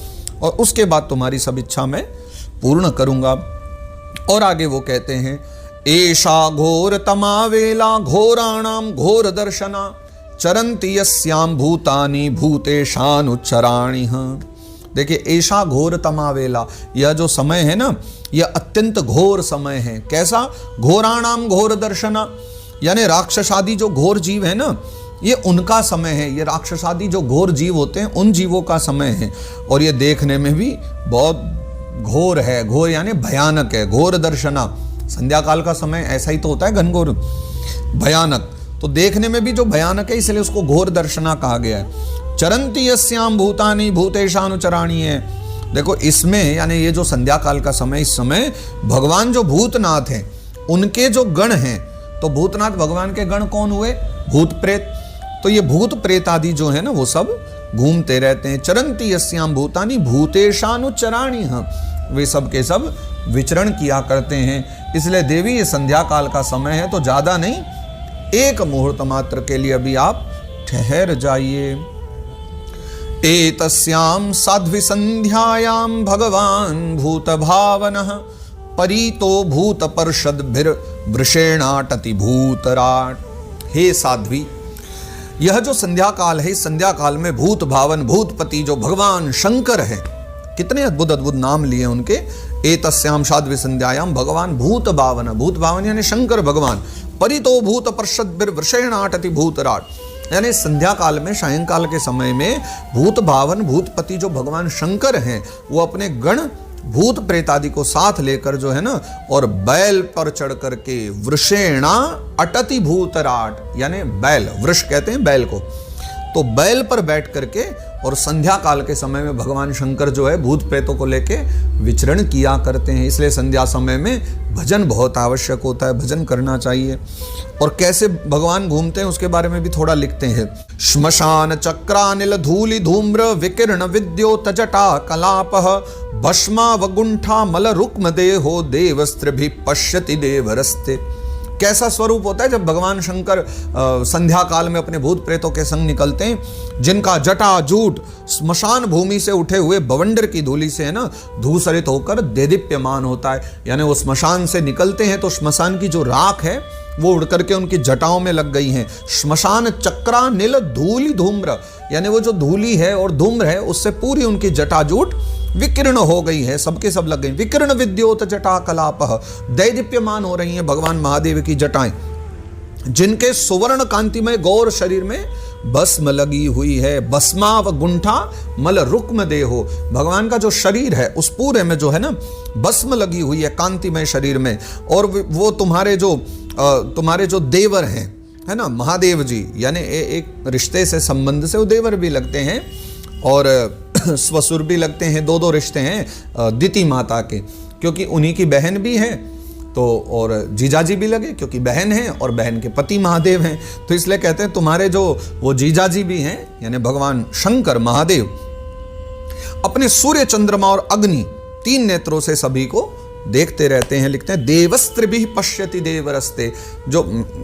और उसके बाद तुम्हारी सब इच्छा मैं पूर्ण करूंगा। और आगे वो कहते हैं, एषा घोर तमावेला घोराणाम घोर दर्शना चरंती यस्याम भूतानि भूतेशानुच्चराणि। देखिए, ऐशा घोर तमावेला, यह जो समय है ना, यह अत्यंत घोर समय है। कैसा? घोराणाम घोर दर्शना, यानी राक्षसादि जो घोर जीव है ना, ये उनका समय है। ये राक्षसादि जो घोर जीव होते हैं उन जीवों का समय है, और ये देखने में भी बहुत घोर है। घोर यानी भयानक है। घोर दर्शना, संध्या काल का समय ऐसा ही तो होता है, घनघोर भयानक। तो देखने में भी जो भयानक है, इसलिए उसको घोर दर्शना कहा गया है। चरंती यस्याम भूतानि भूतेशानुचराणि है। देखो, इसमें यानी ये जो संध्या काल का समय, इस समय भगवान जो भूतनाथ हैं उनके जो गण हैं, तो भूतनाथ भगवान के गण कौन हुए? भूत प्रेत। तो ये भूत प्रेत आदि जो है ना, वो सब घूमते रहते हैं। चरंती यस्याम भूतानि भूतेशानुचराणि, वे सब के सब विचरण किया करते हैं। इसलिए देवी, ये संध्या काल का समय है, तो ज्यादा नहीं, एक मुहूर्त मात्र के लिए अभी आप ठहर जाइए। एतस्यां साध्वी संध्यायां भगवान भूत भावनः परीतो भूत पर्षद्भिर वृषेणाटति भूतराट। हे साध्वी, यह जो संध्या काल है, इस संध्या काल में भूत भावन भूतपति जो भगवान शंकर है, कितने अद्भुत अद्भुत नाम लिए उनके। एतस्यां साध्वी संध्यायां भगवान भूत भावन, भूत भावन यानी शंकर भगवान, परितो भूत पर्षद्भिर वृषेणाटति भूतराट, यानी संध्या काल में, सायंकाल के समय में भूत भावन भूतपति जो भगवान शंकर हैं, वो अपने गण भूत प्रेतादि को साथ लेकर जो है ना, और बैल पर चढ़ करके वृषेणा अटति भूतराट, यानी बैल, वृष कहते हैं बैल को, तो बैल पर बैठ करके और संध्या काल के समय में भगवान शंकर जो है भूत प्रेतों को लेके विचरण किया करते हैं। इसलिए संध्या समय में भजन बहुत आवश्यक होता है, भजन करना चाहिए। और कैसे भगवान घूमते हैं उसके बारे में भी थोड़ा लिखते हैं। श्मशान चक्रानिल धूलि धूम्र विकिरण विद्योत जटा कलापः भस्मा वगुंठा मल रुक्म देहो देवस्त्रिभि पश्यति देवरस्ते। कैसा स्वरूप होता है जब भगवान शंकर संध्या काल में अपने भूत प्रेतों के संग निकलते हैं, जिनका जटा जूट स्मशान भूमि से उठे हुए बवंडर की धूलि से है ना धूसरित होकर देदीप्यमान होता है। यानी वो स्मशान से निकलते हैं तो स्मशान की जो राख है वो उड़ करके उनकी जटाओं में लग गई हैं। श्मशान चक्रा नील धूलि धूम्र, यानी वो जो धूलि है और धूम्र है उससे पूरी उनकी जटाजूट विकीर्ण हो गई है, सबके सब लग गई। विकीर्ण विद्योत जटा कलापः, दैदीप्यमान हो रही हैं भगवान महादेव की जटाएं, जिनके सुवर्ण कांतिमय गौर शरीर में भस्म लगी हुई है। भस्माव गुंठा मल रुक्म देहो, भगवान का जो शरीर है उस पूरे में जो है ना भस्म लगी हुई है कांतिमय शरीर में। और वो तुम्हारे जो देवर हैं है ना, महादेव जी, यानी एक रिश्ते से संबंध से वो देवर भी लगते हैं और स्वसुर भी लगते हैं। दो रिश्ते हैं दिति माता के, क्योंकि उन्हीं की बहन भी है, तो और जीजाजी भी लगे क्योंकि बहन है और बहन के पति महादेव हैं। तो इसलिए कहते हैं तुम्हारे जो वो जीजाजी भी हैं, यानी भगवान शंकर महादेव अपने सूर्य चंद्रमा और अग्नि 3 नेत्रों से सभी को देखते रहते हैं। लिखते हैं देवस्त्र भी पश्यति देवरस्ते, जो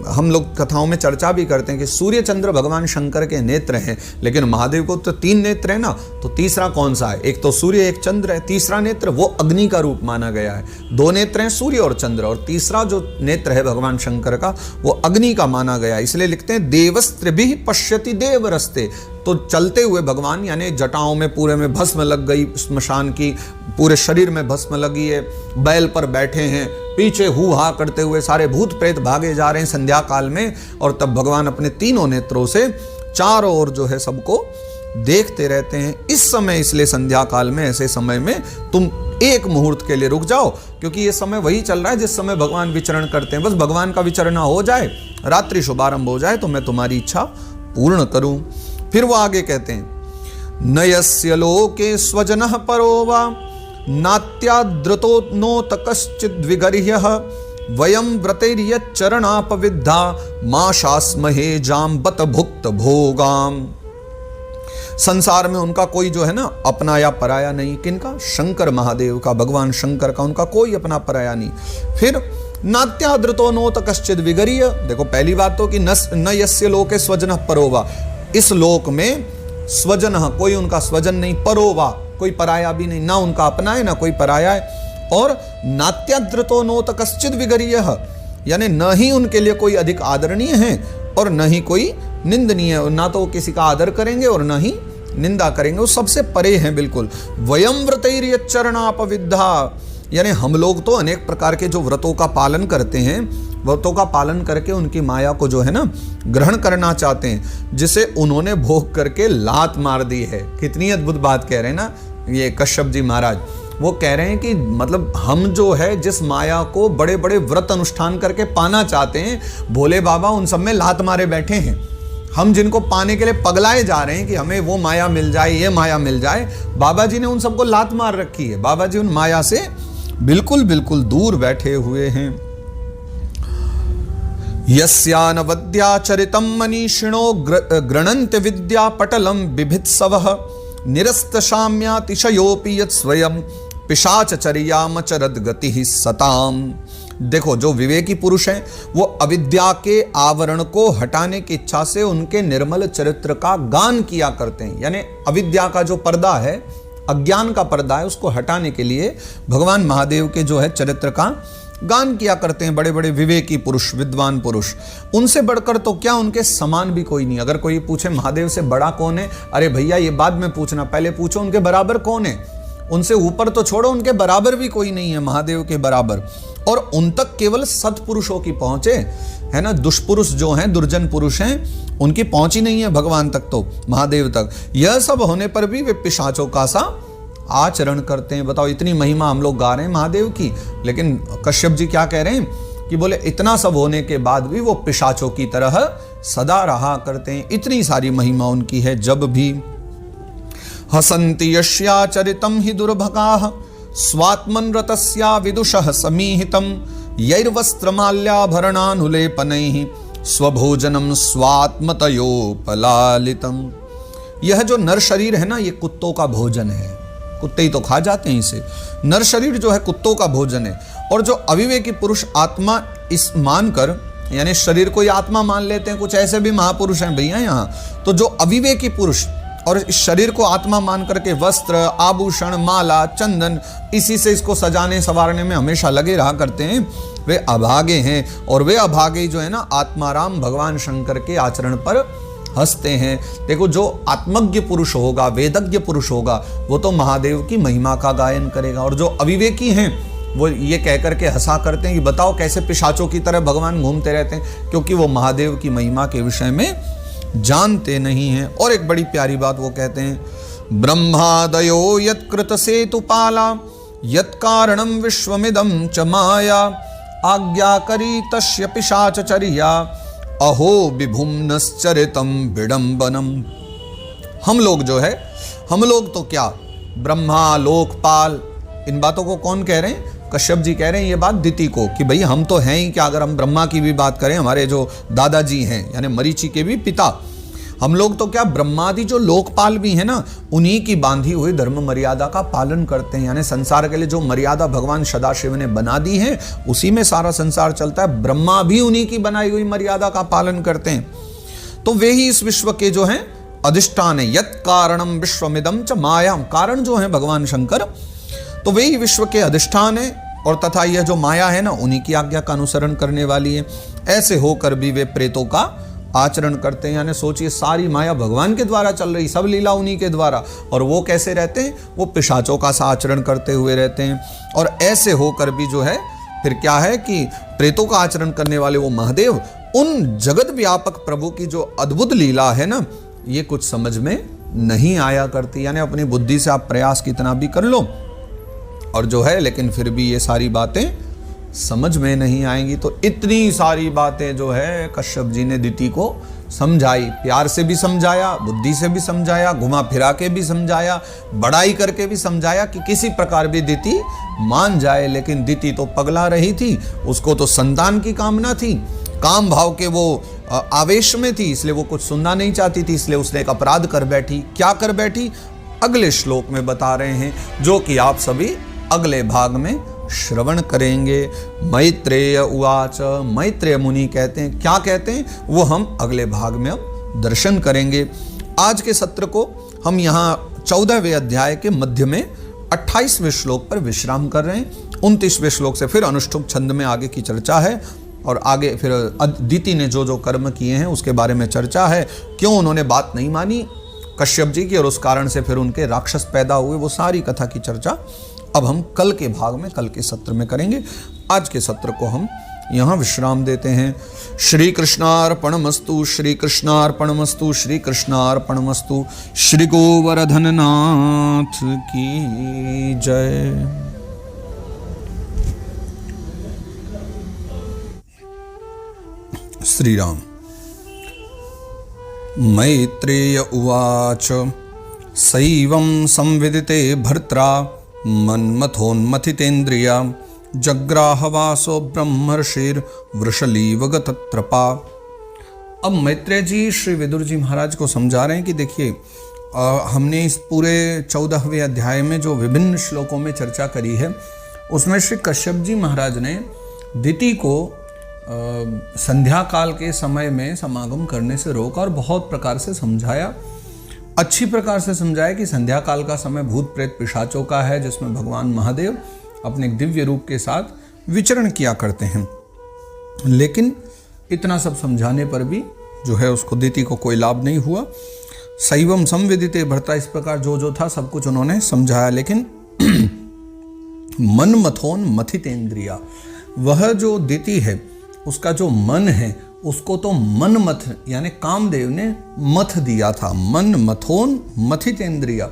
हम लोग कथाओं में चर्चा भी करते हैं कि सूर्य चंद्र भगवान शंकर के नेत्र हैं, लेकिन महादेव को तो 3 नेत्र है ना, तो तीसरा कौन सा है? एक तो सूर्य एक चंद्र है, तीसरा नेत्र वो अग्नि का रूप माना गया है। 2 नेत्र हैं सूर्य और चंद्र, और तीसरा जो नेत्र है भगवान शंकर का वो अग्नि का माना गया। इसलिए लिखते हैं देवस्त्र भी पश्यति देवरस्ते, तो चलते हुए भगवान यानी जटाओं में पूरे में भस्म लग गई, श्मशान की पूरे शरीर में भस्म लगी है, बैल पर बैठे हैं, पीछे हु हा करते हुए सारे भूत प्रेत भागे जा रहे हैं संध्या काल में। और तब भगवान अपने 3 नेत्रों से चारों ओर जो है सबको देखते रहते हैं। इस समय इसलिए संध्या काल में, ऐसे समय में तुम एक मुहूर्त के लिए रुक जाओ, क्योंकि ये समय वही चल रहा है जिस समय भगवान विचरण करते हैं। बस भगवान का विचरण हो जाए, रात्रि शुभारंभ हो जाए तो मैं तुम्हारी इच्छा पूर्ण करूं। फिर वो आगे कहते हैं, नयस्य लोके स्वजनः परो वा नात्याद्रतो नोत कश्चिद् विगर्ह्यः वयं व्रतैर्यच्चरणापविद्धा मा शास्महे जाम्बत भुक्त भोगाम। संसार में उनका कोई जो है ना अपना या पराया नहीं। किनका? शंकर महादेव का, भगवान शंकर का, उनका कोई अपना पराया नहीं। फिर नात्याद्रतो नोत कश्चिद् विगर्ह्य, देखो पहली बात तो कि न यस्य लोके स्वजनः परोवा, इस लोक में स्वजन कोई उनका स्वजन नहीं, परोवा कोई पराया भी नहीं, ना उनका अपना है ना कोई पराया है। और नात्याद्रतो नोत कश्चिद् विगर्ह्यः, यानी न ही उनके लिए कोई अधिक आदरणीय है और न ही कोई निंदनीय, ना तो किसी का आदर करेंगे और न ही निंदा करेंगे, वो सबसे परे हैं बिल्कुल। वयं व्रतैर्यच्चरणापविद्धा, यानी हम लोग तो अनेक प्रकार के जो व्रतों का पालन करते हैं, व्रतों का पालन करके उनकी माया को जो है ना ग्रहण करना चाहते हैं, जिसे उन्होंने भोग करके लात मार दी है। कितनी अद्भुत बात कह रहे हैं ना ये कश्यप जी महाराज। वो कह रहे हैं कि मतलब हम जो है जिस माया को बड़े बड़े व्रत अनुष्ठान करके पाना चाहते हैं, भोले बाबा उन सब में लात मारे बैठे हैं। हम जिनको पाने के लिए पगलाए जा रहे हैं कि हमें वो माया मिल जाए, ये माया मिल जाए, बाबा जी ने उन सबको लात मार रखी है। बाबा जी उन माया से बिल्कुल बिल्कुल दूर बैठे हुए हैं। यस्यानवद्याचरितं मनीषिणो गृणन्ति विद्या पटलं बिभित्सवः निरस्तशाम्यातिशयोऽपि यत् स्वयं पिशाचचर्यामचरद गतिः सताम। देखो जो विवेकी पुरुष हैं वो अविद्या के आवरण को हटाने की इच्छा से उनके निर्मल चरित्र का गान किया करते हैं। यानी अविद्या का जो पर्दा है, अज्ञान का पर्दा है, उसको हटाने के लिए भगवान महादेव के जो है चरित्र का गान किया करते हैं बड़े बड़े विवेकी पुरुष, विद्वान पुरुष। उनसे बढ़कर तो क्या, उनके समान भी कोई नहीं। अगर कोई पूछे महादेव से बड़ा कौन है, अरे भैया ये बाद में पूछना, पहले पूछो उनके बराबर कौन है। उनसे ऊपर तो छोड़ो, उनके बराबर भी कोई नहीं है महादेव के बराबर। और उन तक केवल सत्पुरुषों की पहुंचे है ना, दुष्पुरुष जो हैं, दुर्जन पुरुष हैं, उनकी पहुंच ही नहीं है भगवान तक, तो महादेव तक। यह सब होने पर भी वे पिशाचों का सा आचरण करते हैं। बताओ इतनी महिमा हम लोग गा रहे हैं महादेव की, लेकिन कश्यप जी क्या कह रहे हैं कि बोले इतना सब होने के बाद भी वो पिशाचों की तरह सदा रहा करते हैं। इतनी सारी महिमा उनकी है। जब भी हसन्ति यस्याचरितं हि दुर्भगाः स्वात्मन् रतस्या विदुषः समीहितं यैर्वस्त्रमाल्याभरणानुलेपनैः स्वभोजनं स्वात्मतयोपलालितं। यह जो नर शरीर है ना, ये कुत्तों का भोजन है। कुत्ते ही तो खा जाते हैं इसे। नर शरीर जो है कुत्तों का भोजन है। और जो अविवेकी पुरुष आत्मा इस मानकर, यानी शरीर को ही आत्मा मान लेते हैं, कुछ ऐसे भी महापुरुष हैं भैया यहाँ, तो जो अविवेकी पुरुष और इस शरीर को आत्मा मान करके वस्त्र, आभूषण, माला, चंदन, इसी से इसको सजाने संवारने में हमेशा लगे रहा करते हैं, वे अभागे हैं। और वे अभागे जो है ना, आत्माराम भगवान शंकर के आचरण पर हंसते हैं। देखो जो आत्मज्ञ पुरुष होगा, वेदज्ञ पुरुष होगा, वो तो महादेव की महिमा का गायन करेगा। और जो अविवेकी हैं वो ये कह करके हंसा करते हैं कि बताओ कैसे पिशाचों की तरह भगवान घूमते रहते हैं, क्योंकि वो महादेव की महिमा के विषय में जानते नहीं हैं। और एक बड़ी प्यारी बात वो कहते हैं, ब्रह्मादयो यत्कृत सेतुपाला यत्कारणं विश्वमिदं च माया आज्ञाकरी तस्य पिशाचचर्या अहो विभुम्नश्चरितं विडंबनम। हम लोग जो है, हम लोग तो क्या, ब्रह्मा, लोकपाल, इन बातों को कौन कह रहे हैं? कश्यप जी कह रहे हैं ये बात दिति को, कि भाई हम तो हैं ही क्या। अगर हम ब्रह्मा की भी बात करें, हमारे जो दादाजी हैं यानी मरीचि के भी पिता, हम लोग तो क्या, ब्रह्मादि जो लोकपाल भी हैं ना, उन्हीं की बांधी हुई धर्म मर्यादा का पालन करते हैं। यानी संसार के लिए जो मर्यादा भगवान सदाशिव ने बना दी है, उसी में सारा संसार चलता है। ब्रह्मा भी उन्हीं की बनाई हुई मर्यादा का पालन करते हैं। तो वे ही इस विश्व के जो हैं अधिष्ठान है। यत् कारणम विश्वमिदं च माया, कारण जो है भगवान शंकर, तो वे ही विश्व के अधिष्ठान है। और तथा यह जो माया है ना, उन्हीं की आज्ञा का अनुसरण करने वाली है। ऐसे होकर भी वे प्रेतों का आचरण करते हैं। यानी सोचिए, सारी माया भगवान के द्वारा चल रही, सब लीला उन्हीं के द्वारा, और वो कैसे रहते हैं? वो पिशाचों का सा आचरण करते हुए रहते हैं। और ऐसे होकर भी जो है फिर क्या है कि प्रेतों का आचरण करने वाले वो महादेव उन जगत व्यापक प्रभु की जो अद्भुत लीला है ना, ये कुछ समझ में नहीं आया करती। यानी अपनी बुद्धि से आप प्रयास कितना भी कर लो और जो है, लेकिन फिर भी ये सारी बातें समझ में नहीं आएंगी। तो इतनी सारी बातें जो है कश्यप जी ने दिति को समझाई, प्यार से भी समझाया, बुद्धि से भी समझाया, घुमा फिरा के भी समझाया, बड़ाई करके भी समझाया कि किसी प्रकार भी दिति मान जाए। लेकिन दिति तो पगला रही थी, उसको तो संतान की कामना थी, काम भाव के वो आवेश में थी, इसलिए वो कुछ सुनना नहीं चाहती थी, इसलिए उसने एक अपराध कर बैठी। क्या कर बैठी, अगले श्लोक में बता रहे हैं, जो कि आप सभी अगले भाग में श्रवण करेंगे। मैत्रेय उवाच, मैत्रेय मुनि कहते हैं, क्या कहते हैं वो हम अगले भाग में अब दर्शन करेंगे। आज के सत्र को हम यहाँ 14वें अध्याय के मध्य में 28वें श्लोक पर विश्राम कर रहे हैं। 29वें श्लोक से फिर अनुष्ठुप छंद में आगे की चर्चा है और आगे फिर दिति ने जो जो कर्म किए हैं उसके बारे में चर्चा है, क्यों उन्होंने बात नहीं मानी कश्यप जी की और उस कारण से फिर उनके राक्षस पैदा हुए, वो सारी कथा की चर्चा अब हम कल के भाग में, कल के सत्र में करेंगे। आज के सत्र को हम यहाँ विश्राम देते हैं। श्री कृष्णार्पणमस्तु, श्री कृष्णार्पणमस्तु, श्री कृष्णार्पणमस्तु। श्री गोवर्धन नाथ की जय। श्री राम। मैत्रेय उवाच, सैवं संविदिते भर्त्रा मन्मथोन्मथितेन्द्रिया जग्राहवासो ब्रह्मर्षिर वृषलीव गतत्रपा। अब मैत्रेय जी श्री विदुर जी महाराज को समझा रहे हैं कि देखिए, हमने इस पूरे 14वें अध्याय में जो विभिन्न श्लोकों में चर्चा करी है, उसमें श्री कश्यप जी महाराज ने दिति को संध्या काल के समय में समागम करने से रोका और बहुत प्रकार से समझाया, अच्छी प्रकार से समझाया कि संध्या काल का समय भूत प्रेत पिशाचों का है, जिसमें भगवान महादेव अपने दिव्य रूप के साथ विचरण किया करते हैं। लेकिन इतना सब समझाने पर भी जो है उसको दिति को कोई लाभ नहीं हुआ। शैवम संविदिते भर्ता, इस प्रकार जो जो था सब कुछ उन्होंने समझाया, लेकिन मन मथोन मथितेन्द्रिया, वह जो दिति है उसका जो मन है उसको तो मन मथ यानी कामदेव ने मथ दिया था। मन मथोन मथितेन्द्रिया,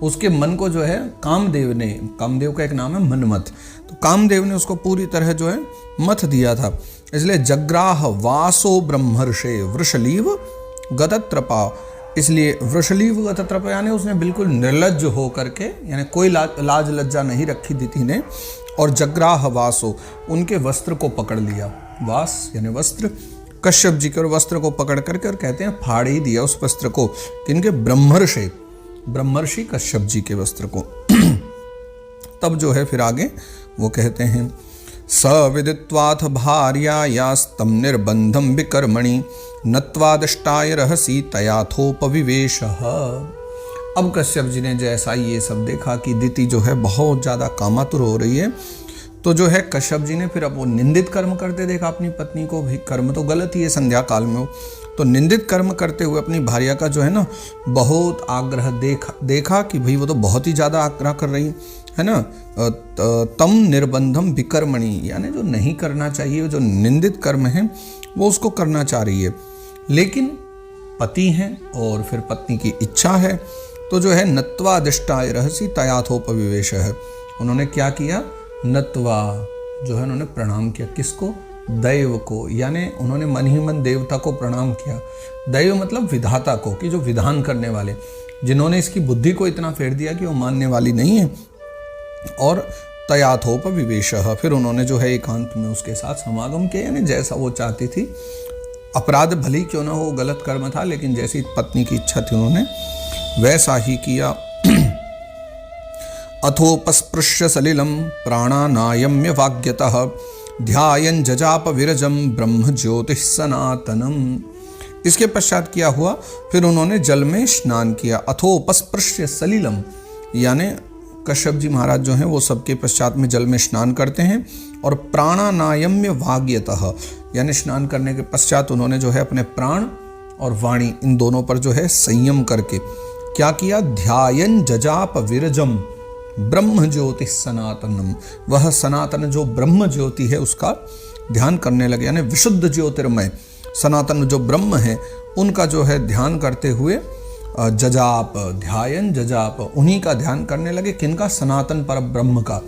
उसके मन को जो है कामदेव का एक नाम है मनमथ, तो कामदेव ने उसको पूरी तरह जो है मथ दिया था। इसलिए जग्राह वासो ब्रह्मर्षे वृषलीव गतत्रपा, इसलिए वृषलीव गतत्रपा यानी उसने बिल्कुल निर्लज्ज हो करके, यानी कोई लाज लज्जा नहीं रखी दिति ने, और जग्राह वासो, उनके वस्त्र को पकड़ लिया। वास यानी वस्त्र, कश्यप जी के और वस्त्र को पकड़ करके और कहते हैं फाड़ ही दिया उस वस्त्र को, किनके, ब्रह्मर्षि कश्यप जी के वस्त्र को। तब जो है फिर आगे वो कहते हैं, सविदित्वाथ भार्यायास्तम निर्बंधम विकर्मणि नत्वादष्टाय रहसी तयाथोपविवेशः। अब कश्यप जी ने जैसा ये सब देखा कि दिति जो है बहुत ज़्यादा कामातुर हो रही है, तो जो है कश्यप जी ने फिर अब वो निंदित कर्म करते देखा अपनी पत्नी को भी। कर्म तो गलत ही है संध्या काल में हो, तो निंदित कर्म करते हुए अपनी भार्या का जो है ना बहुत आग्रह देखा कि भाई वो तो बहुत ही ज़्यादा आग्रह कर रही है ना। तम निर्बंधम विकर्मणि, यानी जो नहीं करना चाहिए, जो निंदित कर्म है वो उसको करना चाह रही है, लेकिन पति हैं और फिर पत्नी की इच्छा है, तो जो है नत्वादिष्टाय रहसी तयाथोपविवेश है। उन्होंने क्या किया, नत्वा जो है उन्होंने प्रणाम किया, किसको, दैव को, यानी उन्होंने मन ही मन देवता को प्रणाम किया। दैव मतलब विधाता को, कि जो विधान करने वाले, जिन्होंने इसकी बुद्धि को इतना फेर दिया कि वो मानने वाली नहीं है। और तयाथोपविवेश, फिर उन्होंने जो है एकांत में उसके साथ समागम किया, यानी जैसा वो चाहती थी। अपराध भली क्यों ना हो, गलत कर्म था, लेकिन जैसी पत्नी की इच्छा थी उन्होंने वैसा ही किया। अथोपस्पृश्य सलिलम प्राणानायम्य वाग्यतः ध्यायन् जजाप विरजम ब्रह्म ज्योतिः सनातनम। इसके पश्चात क्या हुआ, फिर उन्होंने जल में स्नान किया। अथोपस्पृश्य सलिलम, यानी कश्यप जी महाराज जो हैं वो सबके पश्चात में जल में स्नान करते हैं। और प्राणानायम्य वाग्यतः, यानी स्नान करने के पश्चात उन्होंने जो है अपने प्राण और वाणी इन दोनों पर जो है संयम करके क्या किया, ध्यायन् जजाप विरजम ब्रह्म ज्योति सनातनम, वह सनातन जो ब्रह्म ज्योति है उसका ध्यान करने लगे, यानी विशुद्ध ज्योतिर्मय सनातन जो ब्रह्म है उनका जो है ध्यान करते हुए जजाप, ध्यान जजाप, उन्हीं का ध्यान करने लगे। किनका? सनातन पर ब्रह्म का।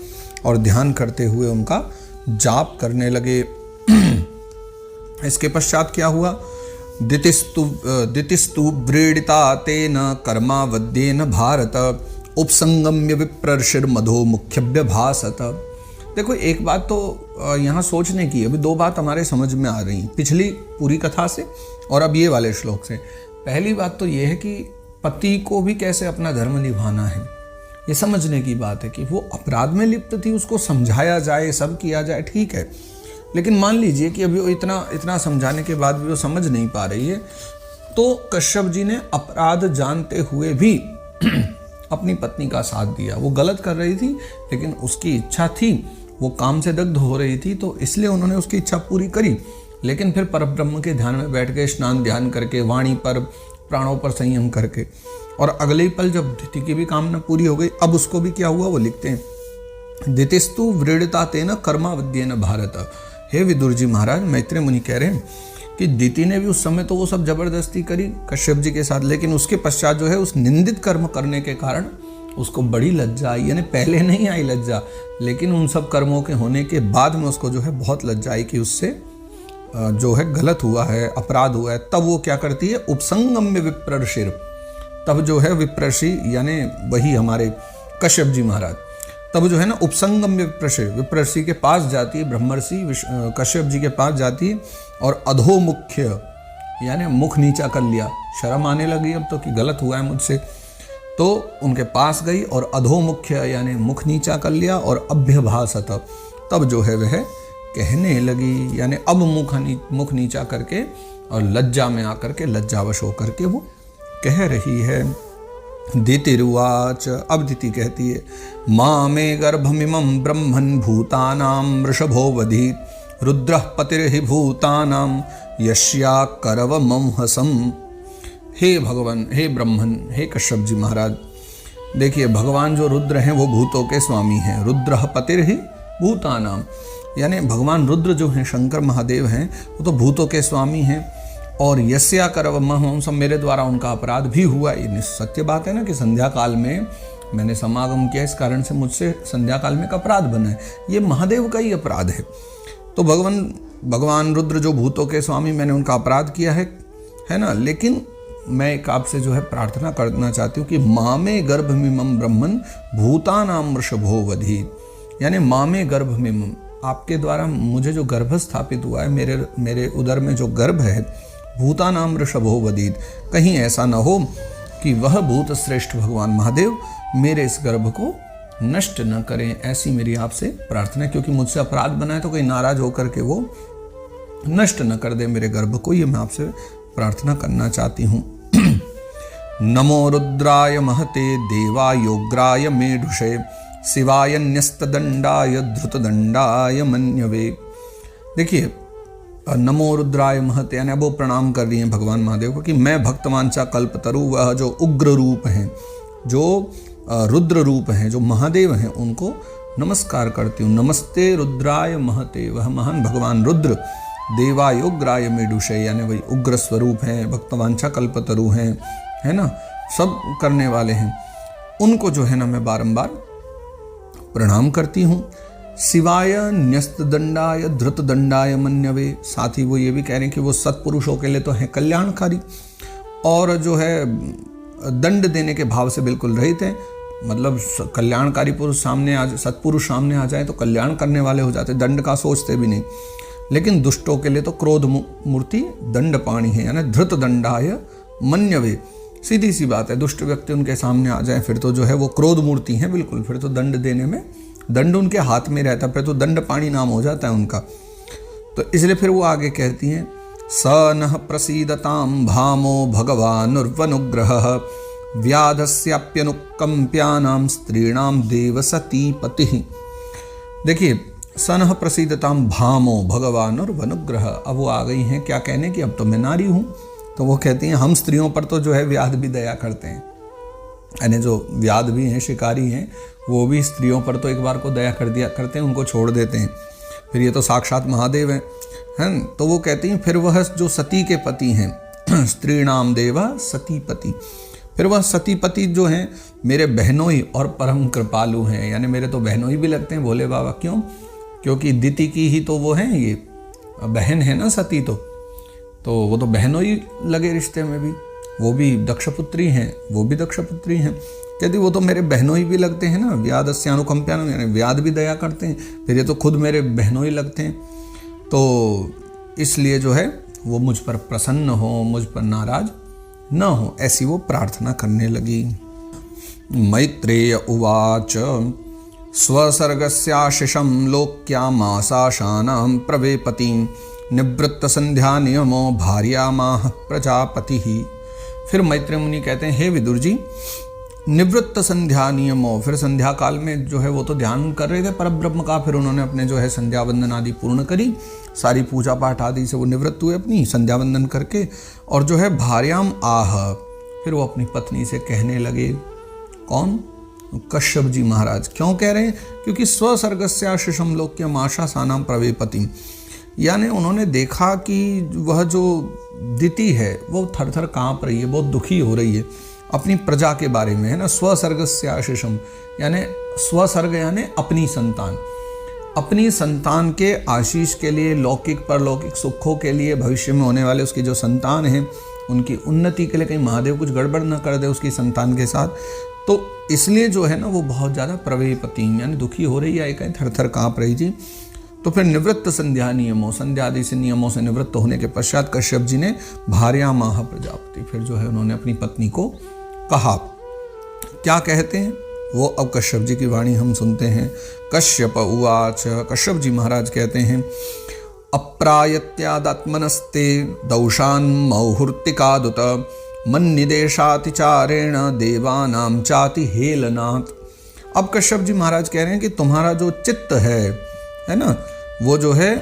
और ध्यान करते हुए उनका जाप करने लगे। इसके पश्चात क्या हुआ? दितिस्तु व्रीडिता तेन कर्मावद्येन भारत उपसंगम्य विप्रर्षिर मधो मुख्यभ्य भासत। देखो, एक बात तो यहाँ सोचने की, अभी दो बात हमारे समझ में आ रही, पिछली पूरी कथा से और अब ये वाले श्लोक से। पहली बात तो ये है कि पति को भी कैसे अपना धर्म निभाना है, ये समझने की बात है कि वो अपराध में लिप्त थी, उसको समझाया जाए, सब किया जाए, ठीक है। लेकिन मान लीजिए कि अभी वो इतना समझाने के बाद भी वो समझ नहीं पा रही है, तो कश्यप जी ने अपराध जानते हुए भी अपनी पत्नी का साथ दिया। वो गलत कर रही थी, लेकिन उसकी इच्छा थी, वो काम से दग्ध हो रही थी, तो इसलिए उन्होंने उसकी इच्छा पूरी करी। लेकिन फिर परब्रह्म के ध्यान में बैठ गए, स्नान ध्यान करके, वाणी पर, प्राणों पर संयम करके। और अगले ही पल जब दिति की भी कामना पूरी हो गई, अब उसको भी क्या हुआ? वो लिखते हैं, दितिस्तु व्रीडिता तेन कर्मावद्येन भारत। हे विदुर जी महाराज, मैत्रेय मुनि कह रहे हैं कि दिति ने भी उस समय तो वो सब जबरदस्ती करी कश्यप जी के साथ, लेकिन उसके पश्चात जो है उस निंदित कर्म करने के कारण उसको बड़ी लज्जा आई। यानी पहले नहीं आई लज्जा, लेकिन उन सब कर्मों के होने के बाद में उसको जो है बहुत लज्जा आई कि उससे जो है गलत हुआ है, अपराध हुआ है। तब वो क्या करती है? उपसंगम्य विप्रर्षिर। तब जो है विप्रर्षि यानी वही हमारे कश्यप जी महाराज, तब जो है ना उपसंगम्य विप्रर्षि के पास जाती है, ब्रह्मर्षि कश्यप जी के पास जाती है और अधोमुख्य यानी मुख नीचा कर लिया। शर्म आने लगी अब तो कि गलत हुआ है मुझसे, तो उनके पास गई और अधोमुख्य यानी मुख नीचा कर लिया और अभ्यभासत, तब जो है वह कहने लगी, यानी अब मुख नीचा करके और लज्जा में आकर के, लज्जावश होकर के वो कह रही है। दितिरुवाच, अब दिति कहती है, माँ में गर्भमिमं ब्रह्मन् भूतानां वृषभो वधीत् रुद्रः पतिर्हि भूतानां यस्या करवमंहसम्। हे भगवान, हे ब्रह्मन, हे कश्यप जी महाराज, देखिए भगवान जो रुद्र हैं वो भूतों के स्वामी हैं। रुद्रः पतिर्हि भूतानां, यानी भगवान रुद्र जो हैं, शंकर महादेव हैं, वो तो भूतों के स्वामी हैं। और यस्या करवमंहसम्, मेरे द्वारा उनका अपराध भी हुआ। ये सत्य बात है ना कि संध्या काल में मैंने समागम किया, इस कारण से मुझसे संध्या काल में एक अपराध बना है। ये महादेव का ही अपराध है। तो भगवान रुद्र जो भूतों के स्वामी, मैंने उनका अपराध किया है ना। लेकिन मैं एक आपसे जो है प्रार्थना करना चाहती हूँ कि माँ में गर्भमिमं ब्रह्मन् भूतानां वृषभो वधीत्, यानी माँ में गर्भमिमं, आपके द्वारा मुझे जो गर्भ स्थापित हुआ है, मेरे उदर में जो गर्भ है, भूतानां वृषभो वधीत्, कहीं ऐसा न हो कि वह भूत श्रेष्ठ भगवान महादेव मेरे इस गर्भ को नष्ट न करें, ऐसी मेरी आपसे प्रार्थना है। क्योंकि मुझसे अपराध बना है तो कोई नाराज होकर के वो नष्ट न कर दे मेरे गर्भ को, ये मैं आपसे प्रार्थना करना चाहती हूँ। नमो रुद्राय महते देवायोग्राय मेढुषे शिवाय न्यस्तदंडाय धृतदंडाय मन्यवे। देखिए, नमो रुद्राय महते, यानी वो प्रणाम कर रही हैं भगवान महादेव को कि मैं भक्तवांछा कल्पतरु, वह जो उग्र रूप हैं, जो रुद्र रूप हैं, जो महादेव हैं, उनको नमस्कार करती हूँ। नमस्ते रुद्राय महते, वह महान भगवान रुद्र देवायोग्राय मेढुषे, यानी वही उग्र स्वरूप हैं, भक्तवांछा कल्पतरु हैं, है ना, सब करने वाले हैं, उनको जो है ना मैं बारंबार प्रणाम करती हूँ। शिवाय न्यस्तदंडाय धृतदंडाय मन्यवे, साथ ही वो ये भी कह रहे हैं कि वो सत्पुरुषों के लिए तो है कल्याणकारी और जो है दंड देने के भाव से बिल्कुल रहित है। मतलब कल्याणकारी पुरुष सामने आ, सत्पुरुष सामने आ जाए तो कल्याण करने वाले हो जाते, दंड का सोचते भी नहीं। लेकिन दुष्टों के लिए तो क्रोध मूर्ति दंड पाणी है, यानी धृत दंडाय मन्यवे। सीधी सी बात है, दुष्ट व्यक्ति उनके सामने आ जाए फिर तो जो है वो क्रोध मूर्ति है बिल्कुल, फिर तो दंड देने में, दंड उनके हाथ में रहता है, फिर तो दंड पाणी नाम हो जाता है उनका। तो इसलिए फिर वो आगे कहती हैं, स नः प्रसीदतां भामो भगवानुर्वनुग्रहः व्याधस्याप्यनुकंप्यानां स्त्रीणां देव सती पतिः। देखिए, सनः प्रसीदतां भामो भगवानुर्वनुग्रह, अब वो आ गई हैं क्या कहने की, अब तो मैं नारी हूँ। तो वो कहती हैं हम स्त्रियों पर तो जो है व्याध भी दया करते हैं, यानी जो व्याध भी हैं, शिकारी हैं, वो भी स्त्रियों पर तो एक बार को दया कर दिया करते हैं, उनको छोड़ देते हैं। फिर ये तो साक्षात महादेव हैं। तो वो कहती हैं फिर वह जो सती के पति हैं, स्त्रीणाम देवा सतीपति, फिर वह सतीपति जो हैं मेरे बहनोई और परम कृपालु हैं, यानी मेरे तो बहनोई भी लगते हैं भोले बाबा। क्यों? क्योंकि दिति की ही तो वो हैं, ये बहन है ना सती, तो वो तो बहनोई लगे रिश्ते में भी। वो भी दक्षपुत्री हैं, वो भी दक्षपुत्री हैं। कहती वो तो मेरे बहनोई भी लगते हैं ना, व्यादस्यानुकंप्यानु, यानी व्याद भी दया करते हैं, फिर ये तो खुद मेरे बहनोई लगते हैं। तो इसलिए जो है वो मुझ पर प्रसन्न हो, मुझ पर नाराज न हो, ऐसी वो प्रार्थना करने लगी। मैत्रेय उवाच स्वसर्गस्याशिषं लोक्यामासाशानां प्रवेपतिं निवृत्त संध्या नियमो भार्यामाह प्रजापति। फिर मैत्रेय मुनि कहते हैं हे विदुर जी, निवृत्त संध्या नियमो, फिर संध्या काल में जो है वो तो ध्यान कर रहे थे परब्रह्म का, फिर उन्होंने अपने जो है संध्या वंदन आदि पूर्ण करी, सारी पूजा पाठ आदि से वो निवृत्त हुए अपनी संध्या वंदन करके, और जो है भार्याम आह, फिर वो अपनी पत्नी से कहने लगे। कौन? कश्यप जी महाराज। क्यों कह रहे हैं? क्योंकि स्वसर्गस्याशिषं लोक्यम आशासानां प्रवेपतिं, यानी उन्होंने देखा कि वह जो दिति है वो थर थर काँप रही है, बहुत दुखी हो रही है अपनी प्रजा के बारे में, है ना। स्वसर्गस्याशिषं यानी स्वसर्ग यानी अपनी संतान, अपनी संतान के आशीष के लिए, लौकिक परलौकिक सुखों के लिए, भविष्य में होने वाले उसकी जो संतान है उनकी उन्नति के लिए, कहीं महादेव कुछ गड़बड़ न कर दे उसकी संतान के साथ, तो इसलिए जो है ना वो बहुत ज़्यादा प्रवेपति यानी दुखी हो रही है, कहीं थर थर काँप रही थी। तो फिर निवृत्त संध्या नियमों, संध्या आदि से नियमों से निवृत्त होने के पश्चात कश्यप जी ने भार्यामाह प्रजापति, फिर जो है उन्होंने अपनी पत्नी को कहा। क्या कहते हैं वो अब कश्यप जी की वाणी हम सुनते हैं। कश्यप उवाच, कश्यप जी महाराज कहते हैं अप्रायत्यादात्मनस्ते दौशान मौहूर्तिकादुत मन्निदेशातिचारेण देवानां चाति हेलनात्। अब कश्यप जी महाराज कह रहे हैं कि तुम्हारा जो चित्त है ना, वो जो है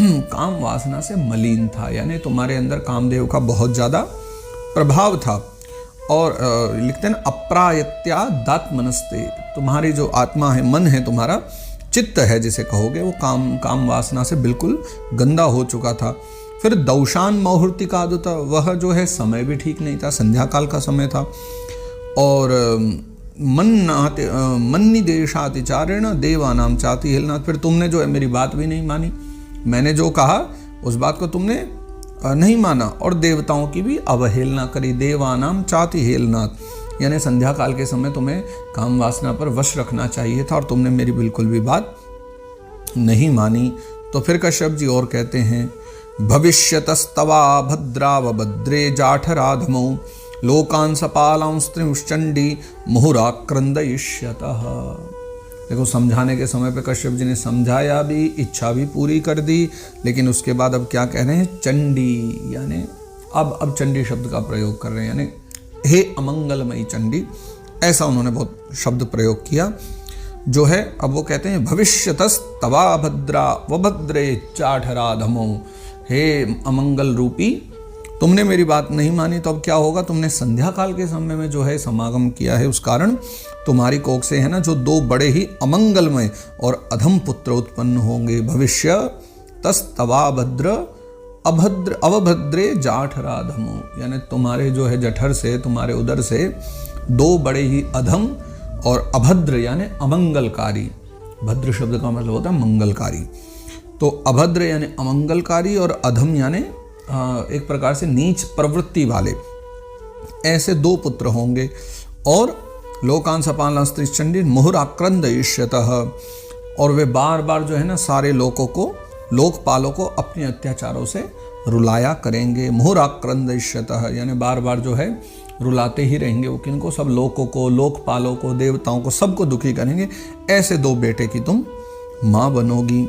काम वासना से मलिन था, यानी तुम्हारे अंदर कामदेव का बहुत ज़्यादा प्रभाव था। और लिखते हैं अप्रायत्यादात्मनस्ते, तुम्हारी जो आत्मा है, मन है, तुम्हारा चित्त है जिसे कहोगे, वो काम वासना से बिल्कुल गंदा हो चुका था। फिर दौशान मौहूर्तिकादुत, वह जो है समय भी ठीक नहीं था, संध्या काल का समय था। और मन्निदेशातिचारेण देवानां चाति हेलनाथ, फिर तुमने जो है मेरी बात भी नहीं मानी, मैंने जो कहा उस बात को तुमने नहीं माना, और देवताओं की भी अवहेलना करी। देवानां चाति हेलनाथ यानी संध्या काल के समय तुम्हें काम वासना पर वश रखना चाहिए था और तुमने मेरी बिल्कुल भी बात नहीं मानी। तो फिर कश्यप जी और कहते हैं भविष्यतस्तवा भद्रावभद्रे जाठराधमो लोकान सपालांस्त्रिंश्चंडी मुहुराक्रंदयिष्यतः। देखो समझाने के समय पे कश्यप जी ने समझाया भी, इच्छा भी पूरी कर दी, लेकिन उसके बाद अब क्या कह रहे हैं? चंडी, यानी अब चंडी शब्द का प्रयोग कर रहे हैं, यानी हे अमंगलमयी चंडी, ऐसा उन्होंने बहुत शब्द प्रयोग किया जो है। अब वो कहते हैं भविष्यतस्तवा भद्रा वभद्रे चाठराधमो, हे अमंगल रूपी तुमने मेरी बात नहीं मानी, तो अब क्या होगा? तुमने संध्या काल के समय में जो है समागम किया है, उस कारण तुम्हारी कोख से है ना जो दो बड़े ही अमंगलमय और अधम पुत्र उत्पन्न होंगे। भविष्य तस्तवा भद्र अवभद्रे जाठराधमो, यानी तुम्हारे जो है जठर से, तुम्हारे उदर से दो बड़े ही अधम और अभद्र यानी अमंगलकारी, भद्र शब्द का मतलब होता है मंगलकारी, तो अभद्र यानी अमंगलकारी और अधम यानी एक प्रकार से नीच प्रवृत्ति वाले, ऐसे दो पुत्र होंगे। और लोकान सपालांस्त्रिश्चंडी मुहुराक्रंदयिष्यतः, और वे बार बार जो है ना सारे लोगों को, लोकपालों को अपने अत्याचारों से रुलाया करेंगे। मुहुराक्रंदयिष्यतः यानी बार बार जो है रुलाते ही रहेंगे वो, किनको? सब लोगों को, लोकपालों को, देवताओं को, सबको दुखी करेंगे। ऐसे दो बेटे की तुम माँ बनोगी।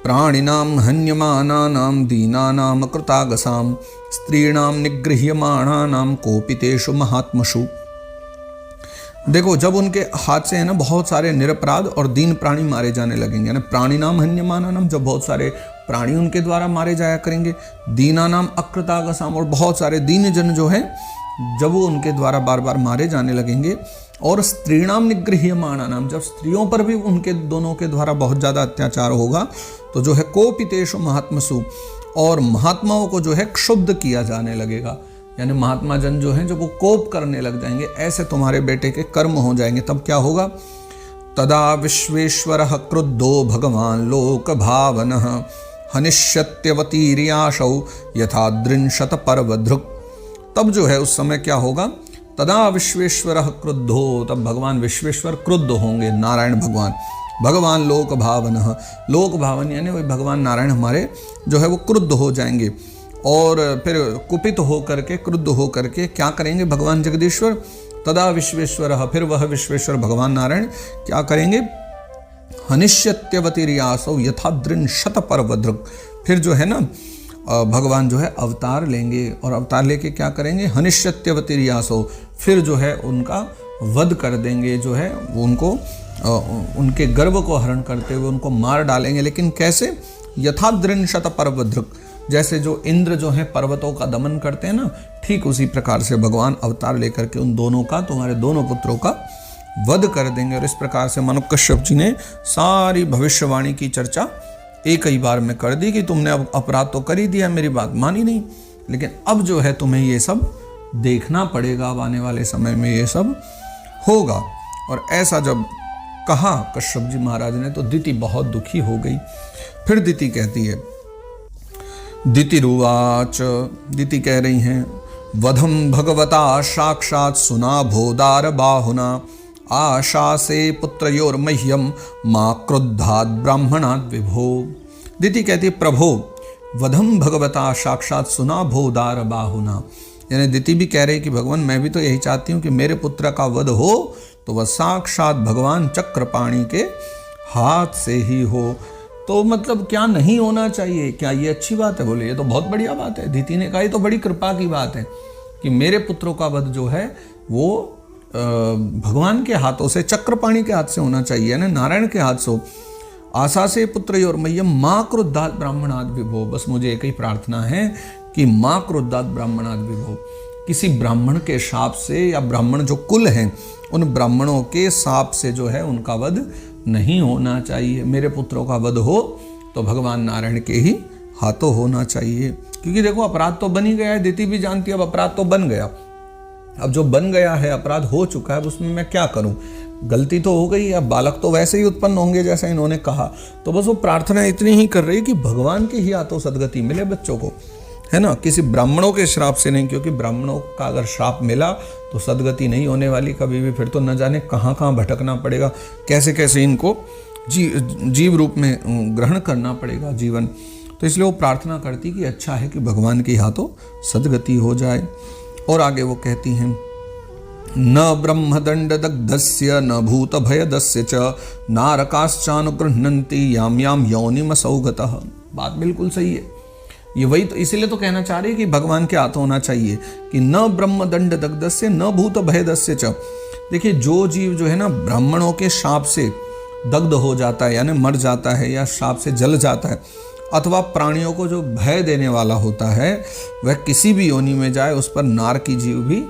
प्राणिनां हन्यमानानां दीनानां कृतागसां स्त्रीणां निगृह्यमाणानां कोपितेषु महात्मषु। देखो जब उनके हाथ से है ना बहुत सारे निरपराध और दीन प्राणी मारे जाने लगेंगे, यानी प्राणिनाम हन्यमानानाम, जब बहुत सारे प्राणी उनके द्वारा मारे जाया करेंगे, दीनानाम अकृतागसाम, और बहुत सारे दीन जन जो है जब वो उनके द्वारा बार बार मारे जाने लगेंगे, और स्त्रीणाम निगृह्यमाणानाम, जब स्त्रियों पर भी उनके दोनों के द्वारा बहुत ज़्यादा अत्याचार होगा तो जो है कोपितेषु महात्मसु, और महात्माओं को जो है क्षुब्ध किया जाने लगेगा, यानी महात्मा जन जो हैं जो वो कोप करने लग जाएंगे, ऐसे तुम्हारे बेटे के कर्म हो जाएंगे। तब क्या होगा? तदा विश्वेश्वरः क्रुद्धो भगवान लोक भावनः हनिष्यत्यवतीर्याशौ यथा दृंशत पर्वधृक्। तब जो है उस समय क्या होगा? तदा विश्वेश्वरः क्रुद्धो, तब भगवान विश्वेश्वर क्रुद्ध होंगे, नारायण भगवान। भगवान लोक भावनः, लोक भावन यानी वही भगवान नारायण हमारे जो है वो क्रुद्ध हो जाएंगे, और फिर कुपित हो करके, क्रुद्ध हो करके क्या करेंगे भगवान जगदीश्वर? तदा विश्वेश्वरः, फिर वह विश्वेश्वर भगवान नारायण क्या करेंगे? हनिष्यत्यवतीर्यासौ यथा दृंशत पर्वधृक्, फिर जो है ना भगवान जो है अवतार लेंगे, और अवतार लेके क्या करेंगे? हनिष्यत्यवतीर्यासौ, फिर जो है उनका वध कर देंगे, जो है उनको उनके गर्भ को हरण करते हुए उनको मार डालेंगे। लेकिन कैसे? यथा दृंशत पर्वधृक्, जैसे जो इंद्र जो है पर्वतों का दमन करते हैं ना, ठीक उसी प्रकार से भगवान अवतार लेकर के उन दोनों का, तुम्हारे दोनों पुत्रों का वध कर देंगे। और इस प्रकार से मनु कश्यप जी ने सारी भविष्यवाणी की चर्चा एक ही बार में कर दी कि तुमने अब अपराध तो कर ही दिया, मेरी बात मानी नहीं, लेकिन अब जो है तुम्हें ये सब देखना पड़ेगा, अब आने वाले समय में ये सब होगा। और ऐसा जब कहा कश्यप जी महाराज ने तो दिति बहुत दुखी हो गई। फिर दिति कहती है, दितिरुवाच, दिति कह रही हैं, वधम भगवता साक्षात् सुना भोदार बाहुना आशासे पुत्रयोर्मह्यम मां क्रुद्धात् ब्राह्मणात् विभो। दिति कहती है, प्रभो वधम भगवता साक्षात् सुना भोदार बाहुना, यानी दिति भी कह रही कि भगवान मैं भी तो यही चाहती हूँ कि मेरे पुत्र का वध हो तो वह साक्षात भगवान चक्रपाणि के हाथ से ही हो। तो मतलब क्या नहीं होना चाहिए? क्या ये अच्छी बात है? बोले ये तो बहुत बढ़िया बात है। दिति ने कहा ये तो बड़ी कृपा की बात है कि मेरे पुत्रों का वध जो है वो भगवान के हाथों से, चक्रपाणि के हाथ से होना चाहिए, यानी नारायण के हाथ से। आशा से पुत्रयोर्मह्यम मां क्रुद्धात् ब्राह्मणात् विभो, बस मुझे एक ही प्रार्थना है कि मां क्रुद्धात् ब्राह्मणात् विभो, किसी ब्राह्मण के शाप से, या ब्राह्मण जो कुल हैं उन ब्राह्मणों के शाप से जो है उनका वध नहीं होना चाहिए। मेरे पुत्रों का वध हो तो भगवान नारायण के ही हाथों होना चाहिए। क्योंकि देखो अपराध तो बन ही गया है, दिति भी जानती है अब अपराध तो बन गया। अब जो बन गया है, अपराध हो चुका है, उसमें मैं क्या करूं? गलती तो हो गई, अब बालक तो वैसे ही उत्पन्न होंगे जैसा इन्होंने कहा। तो बस वो प्रार्थना इतनी ही कर रही कि भगवान के ही हाथों सदगति मिले बच्चों को, है ना, किसी ब्राह्मणों के श्राप से नहीं। क्योंकि ब्राह्मणों का अगर श्राप मिला तो सदगति नहीं होने वाली कभी भी, फिर तो न जाने कहाँ कहाँ भटकना पड़ेगा, कैसे कैसे इनको जीव रूप में ग्रहण करना पड़ेगा जीवन। तो इसलिए वो प्रार्थना करती कि अच्छा है कि भगवान के हाथों सदगति हो जाए। और आगे वो कहती हैं, न ब्रह्मदंड दग्धस्य न भूत भयदस्य च नारकाश्चानुगृह्णन्ति याम याम योनिमसौगतः। बात बिल्कुल सही है, ये वही तो, इसीलिए तो कहना चाह रही है कि भगवान के हाथ होना चाहिए कि न ब्रह्मदंड दग्धस्य न भूत भयदस्य च। देखिए जो जीव जो है ना ब्राह्मणों के शाप से दग्ध हो जाता है, यानी मर जाता है या शाप से जल जाता है, अथवा प्राणियों को जो भय देने वाला होता है, वह किसी भी योनि में जाए उस पर नार की जीव भी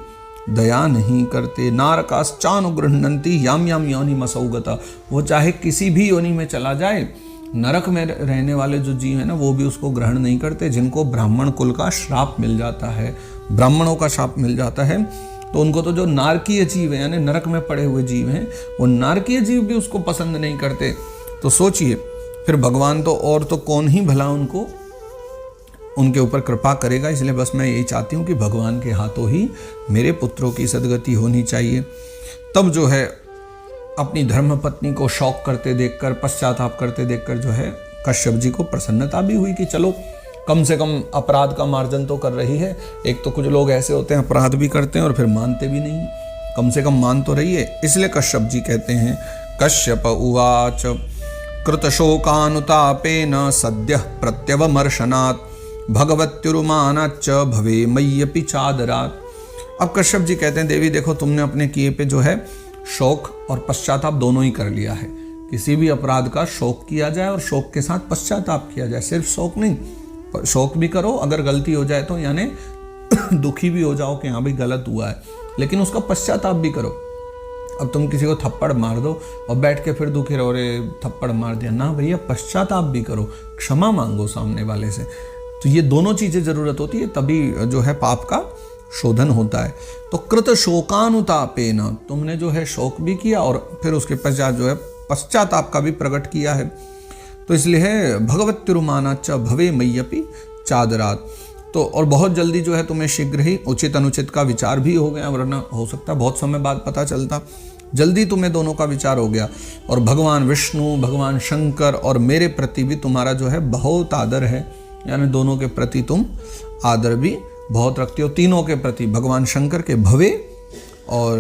दया नहीं करते। नारकाश्चानुगृह्णन्ति याम याम योनिमसौगतः, वो चाहे किसी भी योनि में चला जाए, नरक में रहने वाले जो जीव है ना वो भी उसको ग्रहण नहीं करते। जिनको ब्राह्मण कुल का श्राप मिल जाता है, ब्राह्मणों का श्राप मिल जाता है, तो उनको तो जो नारकीय जीव है यानी नरक में पड़े हुए जीव हैं, वो नारकीय जीव भी उसको पसंद नहीं करते। तो सोचिए फिर भगवान तो और तो कौन ही भला उनको उनके ऊपर कृपा करेगा। इसलिए बस मैं यही चाहती हूँ कि भगवान के हाथों ही मेरे पुत्रों की सदगति होनी चाहिए। तब जो है अपनी धर्मपत्नी को शौक करते देखकर, पश्चाताप करते देखकर जो है कश्यप जी को प्रसन्नता भी हुई कि चलो कम से कम अपराध का मार्जन तो कर रही है। एक तो कुछ लोग ऐसे होते हैं अपराध भी करते हैं और फिर मानते भी नहीं, कम से कम मान तो रही है। इसलिए कश्यप जी कहते हैं, कश्यप उवाच कृतशोकानुतापेन सद्यः प्रत्यवमर्शनात् भगवत्युरुमानाच्च भवे मय्यपि चादरात्। अब कश्यप जी कहते हैं, देवी देखो तुमने अपने किए पे जो है शोक और पश्चाताप दोनों ही कर लिया है। किसी भी अपराध का शोक किया जाए और शोक के साथ पश्चाताप किया जाए। सिर्फ शोक नहीं, शोक भी करो, अगर गलती हो जाए तो यानी दुखी भी हो जाओ कि हाँ भाई गलत हुआ है, लेकिन उसका पश्चाताप भी करो। अब तुम किसी को थप्पड़ मार दो और बैठ के फिर दुखी रहो, रे थप्पड़ मार दिया ना भैया, पश्चाताप भी करो, क्षमा मांगो सामने वाले से। तो ये दोनों चीजें जरूरत होती है, तभी जो है पाप का शोधन होता है। तो कृत शोकानुतापेन, तुमने जो है शोक भी किया और फिर उसके पश्चात जो है पश्चाताप का भी प्रकट किया है। तो इसलिए है भगवत्युरुमाना च भवे मय्यपि चादरात। तो और बहुत जल्दी जो है तुम्हें शीघ्र ही उचित अनुचित का विचार भी हो गया, वरना हो सकता है बहुत समय बाद पता चलता। जल्दी तुम्हें दोनों का विचार हो गया और भगवान विष्णु, भगवान शंकर और मेरे प्रति भी तुम्हारा जो है बहुत आदर है, यानी दोनों के प्रति तुम आदर भी बहुत रखते हो। तीनों के प्रति, भगवान शंकर के भवे और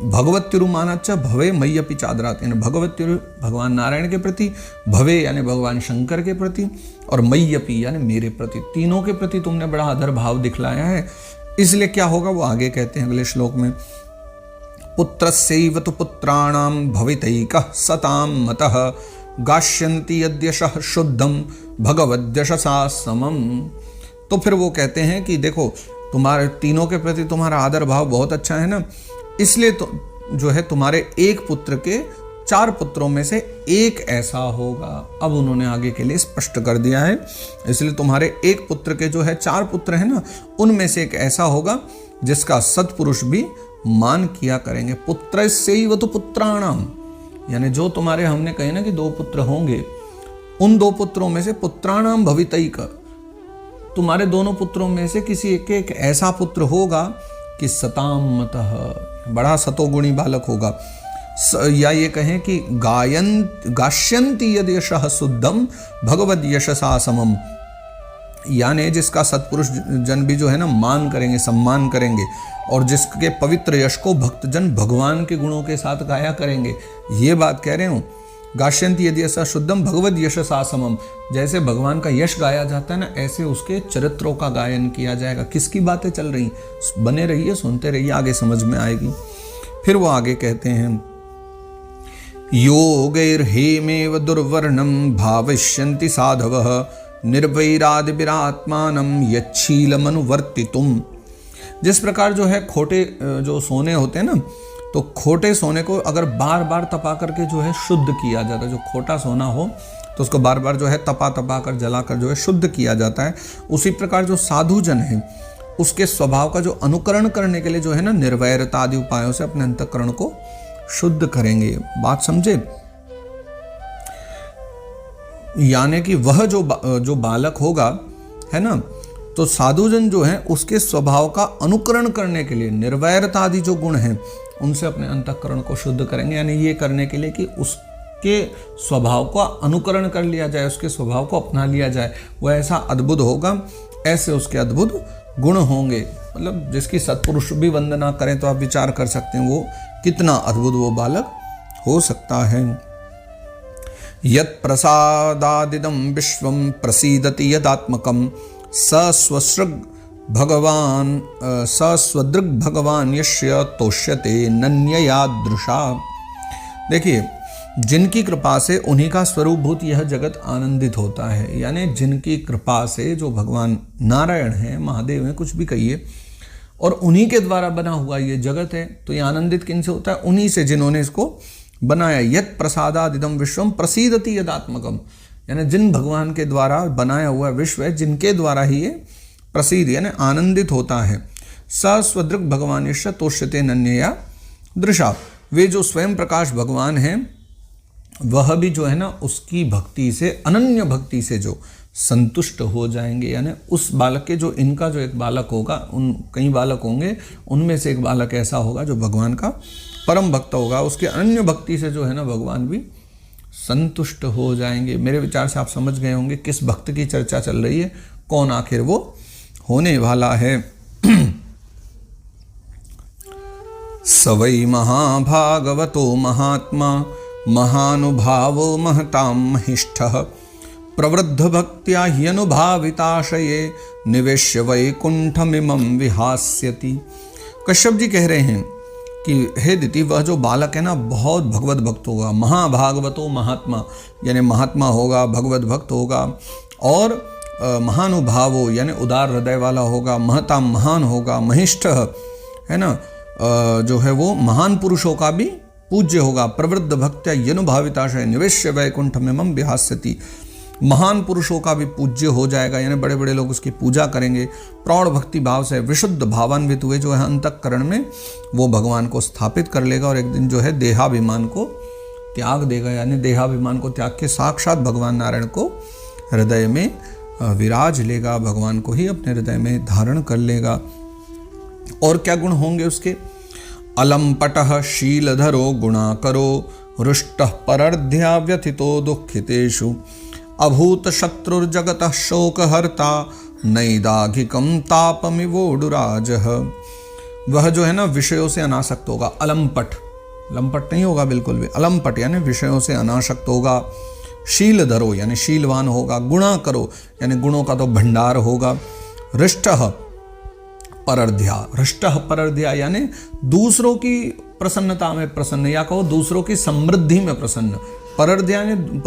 भगवत्युरुमानाच भवे मय्यपि चादरात, यानी भगवत्युरु भगवान नारायण के प्रति, भवे यानी भगवान शंकर के प्रति और मय्यपि यानी मेरे प्रति, तीनों के प्रति तुमने बड़ा आदर भाव दिखलाया है। इसलिए क्या होगा वो आगे कहते हैं अगले श्लोक में, पुत्रस्यैव तु पुत्राणां भवितैकः सतां मतः गास्यन्ति यद्यशः शुद्धं भगवद्यशसा समम्। तो फिर वो कहते हैं कि देखो तुम्हारे तीनों के प्रति तुम्हारा आदर भाव बहुत अच्छा है ना, इसलिए तो जो है तुम्हारे एक पुत्र के 4 पुत्रों में से एक ऐसा होगा। अब उन्होंने आगे के लिए स्पष्ट कर दिया है, इसलिए तुम्हारे एक पुत्र के जो है 4 पुत्र हैं ना, उनमें से एक ऐसा होगा जिसका सत्पुरुष भी मान किया करेंगे। पुत्रस्यैव तु पुत्राणाम, यानी जो तुम्हारे हमने कहे ना कि 2 पुत्र होंगे, उन 2 पुत्रों में से पुत्राणाम भवितैक, तुम्हारे दोनों पुत्रों में से किसी एक ऐसा पुत्र होगा कि सताम मतः, बड़ा सतोगुणी बालक होगा। या ये कहें कि गास्यन्ति यदि यशः शुद्धम भगवद यशसा समम, यानी जिसका सत्पुरुष जन भी जो है ना मान करेंगे, सम्मान करेंगे, और जिसके पवित्र यश को भक्तजन भगवान के गुणों के साथ गाया करेंगे। ये बात कह रहे हूँ, गास्यन्ति यदि यशः शुद्धम भगवद यशसा समम, जैसे भगवान का यश गाया जाता है ना, ऐसे उसके चरित्रों का गायन किया जाएगा। किसकी बातें चल रही, बने रहिए, सुनते रहिए, आगे समझ में आएगी। फिर वो आगे कहते हैं, योगैर्हेमेव दुर्वर्णं भाविष्यन्ति साधवः निर्वैरादिभिरात्मानं यच्छीलमनुवर्तितुम्। जिस प्रकार जो है खोटे जो सोने होते हैं ना, तो खोटे सोने को अगर बार बार तपा करके जो है शुद्ध किया जाता है, जो खोटा सोना हो तो उसको बार बार जो है तपा कर जला कर जो है शुद्ध किया जाता है। उसी प्रकार जो साधु जन है उसके स्वभाव का जो अनुकरण करने के लिए जो है ना निर्वैरता आदि उपायों से अपने अंतःकरण को शुद्ध करेंगे। बात समझे? यानी कि वह जो बालक होगा है ना, तो साधुजन जो है उसके स्वभाव का अनुकरण करने के लिए निर्वैरता आदि जो गुण हैं उनसे अपने अंतःकरण को शुद्ध करेंगे। यानी ये करने के लिए कि उसके स्वभाव का अनुकरण कर लिया जाए, उसके स्वभाव को अपना लिया जाए, वह ऐसा अद्भुत होगा, ऐसे उसके अद्भुत गुण होंगे। मतलब जिसकी सत्पुरुष भी वंदना करें तो आप विचार कर सकते हैं वो कितना अद्भुत वो बालक हो सकता है। यत् प्रसादादिदं विश्वं प्रसीदति यदात्मकं सस्वसृग भगवान यस्य तोष्यते नन्ययादृशा। देखिए, जिनकी कृपा से उन्हीं का स्वरूपभूत यह जगत आनंदित होता है, यानी जिनकी कृपा से जो भगवान नारायण हैं, महादेव हैं, कुछ भी कहिए, और उन्हीं के द्वारा बना हुआ ये जगत है, तो ये आनंदित किन से होता है? उन्हीं से जिन्होंने इसको बनाया। यत् प्रसादादिदं विश्वम प्रसीदति यदात्मकम, यानी जिन भगवान के द्वारा बनाया हुआ विश्व है, जिनके द्वारा ही ये प्रसिद्ध यानी आनंदित होता है। स स्वदृक् भगवान यस्य तोष्यते नन्यया दृशा, वे जो स्वयं प्रकाश भगवान हैं वह भी जो है ना उसकी भक्ति से, अनन्य भक्ति से जो संतुष्ट हो जाएंगे। यानी उस बालक के जो, इनका जो एक बालक होगा, उन कई बालक होंगे, उनमें से एक बालक ऐसा होगा जो भगवान का परम भक्त होगा, उसके अनन्य भक्ति से जो है ना भगवान भी संतुष्ट हो जाएंगे। मेरे विचार से आप समझ गए होंगे किस भक्त की चर्चा चल रही है, कौन आखिर वो होने वाला है। सवै महाभागवतो महात्मा महानुभावो महतां महिष्ठः प्रवृद्ध भक्त्या ह्यनुभाविताशये निवेश्य वैकुंठमिमं विहास्यति। कश्यप जी कह रहे हैं कि हे दिति, वह जो बालक है ना बहुत भगवत भक्त होगा, महाभागवतो महात्मा यानी महात्मा होगा, भगवत भक्त होगा, और महानुभावो यानी उदार हृदय वाला होगा, महता महान होगा, महिष्ठ है ना, जो है वो महान पुरुषों का भी पूज्य होगा। प्रवृद्ध भक्त्या यनुभाविताशय निवेश्य वैकुंठ में मम विहास्यति, महान पुरुषों का भी पूज्य हो जाएगा, यानी बड़े बड़े लोग उसकी पूजा करेंगे। प्रौढ़ भक्ति भाव से विशुद्ध भावान्वित हुए जो है अंतःकरण में वो भगवान को स्थापित कर लेगा, और एक दिन जो है देहाभिमान को त्याग देगा, यानी देहाभिमान को त्याग के साक्षात भगवान नारायण को हृदय में विराज लेगा, भगवान को ही अपने हृदय में धारण कर लेगा। और क्या गुण होंगे उसके? अलम्पटः शीलधरो गुणाकरो रुष्टः परर्ध्या व्यथितो दुःखितेषु अभूत शत्रुर्जगतः शोकहर्ता नैदाघिकं तापमिवोडुराजः। वह जो है ना विषयों से अनासक्त होगा। अलम्पट, लंपट नहीं होगा बिल्कुल भी, अलम्पट यानी विषयों से अनासक्त होगा। शीलधरो यानी शीलवान होगा। गुणा करो यानी गुणों का तो भंडार होगा। हृष्टः परर्ध्या, हृष्टः परर्ध्या यानी दूसरों की प्रसन्नता में प्रसन्न, या कहो दूसरों की समृद्धि में प्रसन्न। परर्ध्या यानी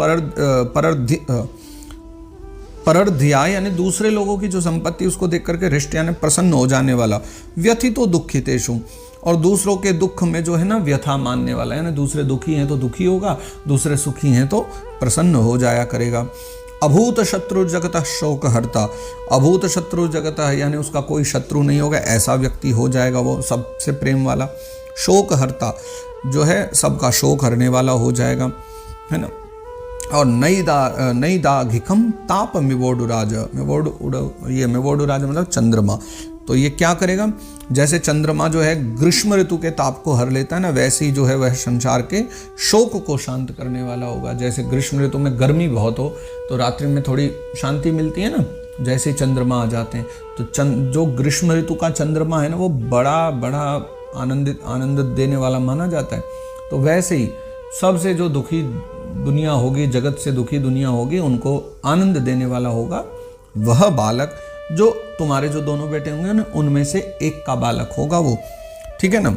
परर्ध्या यानी दूसरे लोगों की जो संपत्ति उसको देख करके हृष्ट यानी प्रसन्न हो जाने वाला। व्यथितो दुःखितेषु, और दूसरों के दुख में जो है ना व्यथा मानने वाला, यानी दूसरे दुखी हैं तो दुखी होगा, दूसरे सुखी हैं तो प्रसन्न हो जाया करेगा। अभूत शत्रु जगतः शोकहर्ता, अभूत शत्रु जगतः यानी उसका कोई शत्रु नहीं होगा, ऐसा व्यक्ति हो जाएगा वो सबसे प्रेम वाला। शोकहर्ता जो है सबका शोक हरने वाला हो जाएगा, है ना। और नैदाघिकम ताप मिवोडुराज, मिवोडुराज मतलब चंद्रमा। तो ये क्या करेगा? जैसे चंद्रमा जो है ग्रीष्म ऋतु के ताप को हर लेता है ना, वैसे ही जो है वह संसार के शोक को शांत करने वाला होगा। जैसे ग्रीष्म ऋतु में गर्मी बहुत हो तो रात्रि में थोड़ी शांति मिलती है ना, जैसे चंद्रमा आ जाते हैं तो जो ग्रीष्म ऋतु का चंद्रमा है ना वो बड़ा आनंद देने वाला माना जाता है। तो वैसे ही सबसे जो दुखी दुनिया होगी, जगत से दुखी दुनिया होगी, उनको आनंद देने वाला होगा वह बालक, जो तुम्हारे जो दोनों बेटे होंगे ना उनमें से एक का बालक होगा वो, ठीक है ना।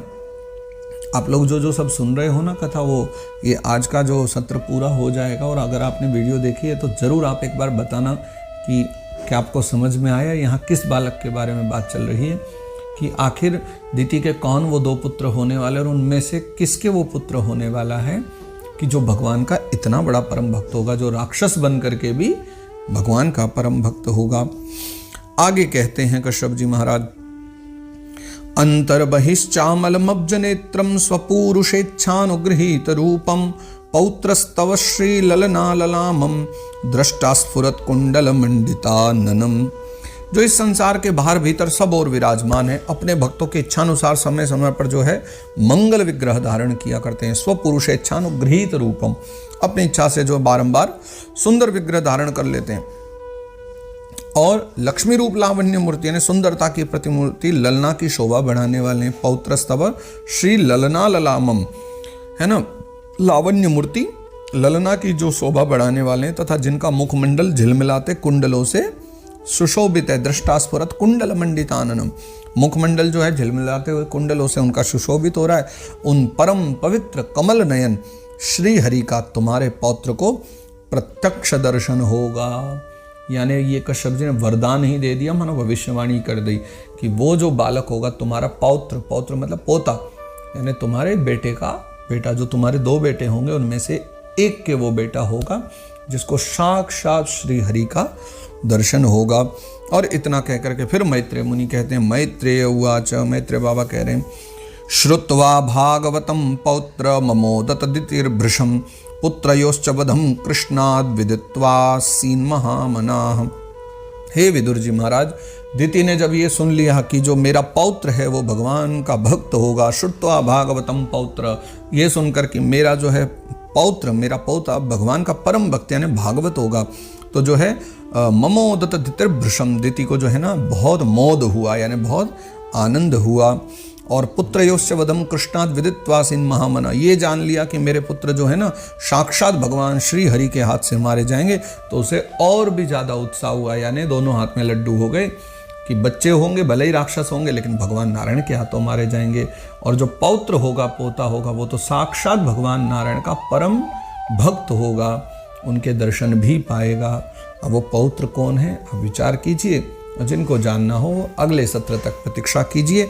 आप लोग जो सब सुन रहे हो ना कथा, वो ये आज का जो सत्र पूरा हो जाएगा, और अगर आपने वीडियो देखी है तो ज़रूर आप एक बार बताना कि क्या आपको समझ में आया यहाँ किस बालक के बारे में बात चल रही है, कि आखिर दिति के कौन वो 2 पुत्र होने वाले, और उनमें से किसके वो पुत्र होने वाला है कि जो भगवान का इतना बड़ा परम भक्त होगा, जो राक्षस बन करके भी भगवान का परम भक्त होगा। आगे कहते हैं कश्यप जी महाराज, अंतर्बहिश्चामलमब्ज नेत्रम स्वपूरुषेच्छानुगृहीत रूपम पौत्रस्तव श्री ललना ललामम दृष्टा स्फुरत कुंडल मंडिताननम। जो इस संसार के बाहर भीतर सब और विराजमान है, अपने भक्तों के इच्छानुसार समय समय पर जो है मंगल विग्रह धारण किया करते हैं। स्वपुरुषेच्छानुगृहीत रूपम, अपनी इच्छा से जो बारंबार सुंदर विग्रह धारण कर लेते हैं। और लक्ष्मी रूप लावण्य मूर्ति यानी सुंदरता की प्रतिमूर्ति, ललना की शोभा बढ़ाने वाले। पौत्रस्तव श्री ललना ललामम, है ना, लावण्य मूर्ति ललना की जो शोभा बढ़ाने वाले हैं, तथा जिनका मुखमंडल झिलमिलाते कुंडलों से सुशोभित है। दृष्टास्फुरत कुंडल मंडिताननम, मुखमंडल जो है झिलमिलाते हुए कुंडलों से उनका सुशोभित हो रहा है। उन परम पवित्र कमल नयन श्री हरि का तुम्हारे पौत्र को प्रत्यक्ष दर्शन होगा। यानी ये कश्यप जी ने वरदान ही दे दिया, मानो भविष्यवाणी कर दी कि वो जो बालक होगा तुम्हारा पौत्र, पौत्र मतलब पोता, यानी तुम्हारे बेटे का बेटा, जो तुम्हारे 2 बेटे होंगे उनमें से एक के वो बेटा होगा जिसको साक्षात श्री हरि का दर्शन होगा। और इतना कह करके फिर मैत्रेय मुनि कहते हैं, मैत्रेय उवाच, मैत्रेय बाबा कह रहे हैं, श्रुत्वा भागवतम पौत्र ममोदत दितिर्भृशम पुत्रयोश्च वधम कृष्णाद विदित्वा सीन महामनाः। हे विदुर जी महाराज, दिति ने जब ये सुन लिया कि जो मेरा पौत्र है वो भगवान का भक्त होगा, श्रुत्वा भागवतम पौत्र, ये सुनकर कि मेरा जो है पौत्र, मेरा पोता भगवान का परम भक्त यानी भागवत होगा, तो जो है ममोदत दितिर्भृशम, दिति को जो है ना बहुत मोद हुआ, यानी बहुत आनंद हुआ। और पुत्रयोश्च वधम कृष्णाद विदित्वा सीन महामना, ये जान लिया कि मेरे पुत्र जो है ना साक्षात भगवान श्री हरि के हाथ से मारे जाएंगे, तो उसे और भी ज़्यादा उत्साह हुआ, यानी दोनों हाथ में लड्डू हो गए कि बच्चे होंगे भले ही राक्षस होंगे लेकिन भगवान नारायण के हाथों मारे जाएंगे, और जो पौत्र होगा, पोता होगा, वो तो साक्षात भगवान नारायण का परम भक्त होगा, उनके दर्शन भी पाएगा। अब वो पौत्र कौन है, अब विचार कीजिए, जिनको जानना हो अगले सत्र तक प्रतीक्षा कीजिए।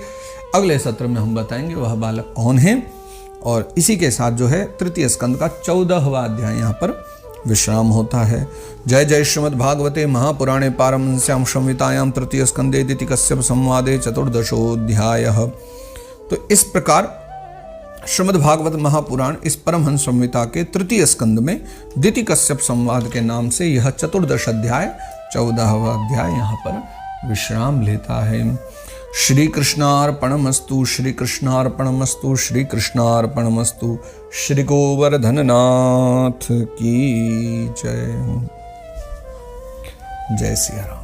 अगले सत्र में हम बताएंगे वह बालक कौन है और इसी के साथ जो है तृतीय स्कंद का 14वां अध्याय यहाँ पर विश्राम होता है। जय जय श्रीमद् भागवते महापुराणे पारमहंस्यां संहितायां तृतीय स्कंदे दिति कश्यप संवादे चतुर्दशोऽध्यायः। तो इस प्रकार श्रीमद् भागवत महापुराण इस परमहंस संहिता के तृतीय स्कंद में दिति कश्यप संवाद के नाम से यह चतुर्दश अध्याय 14वां अध्याय यहाँ पर विश्राम लेता है। श्री कृष्णार्पणमस्तु, श्री कृष्णार्पणमस्तु, श्री कृष्णार्पणमस्तु। श्री गोवर्धननाथ की जय। जय सिया राम।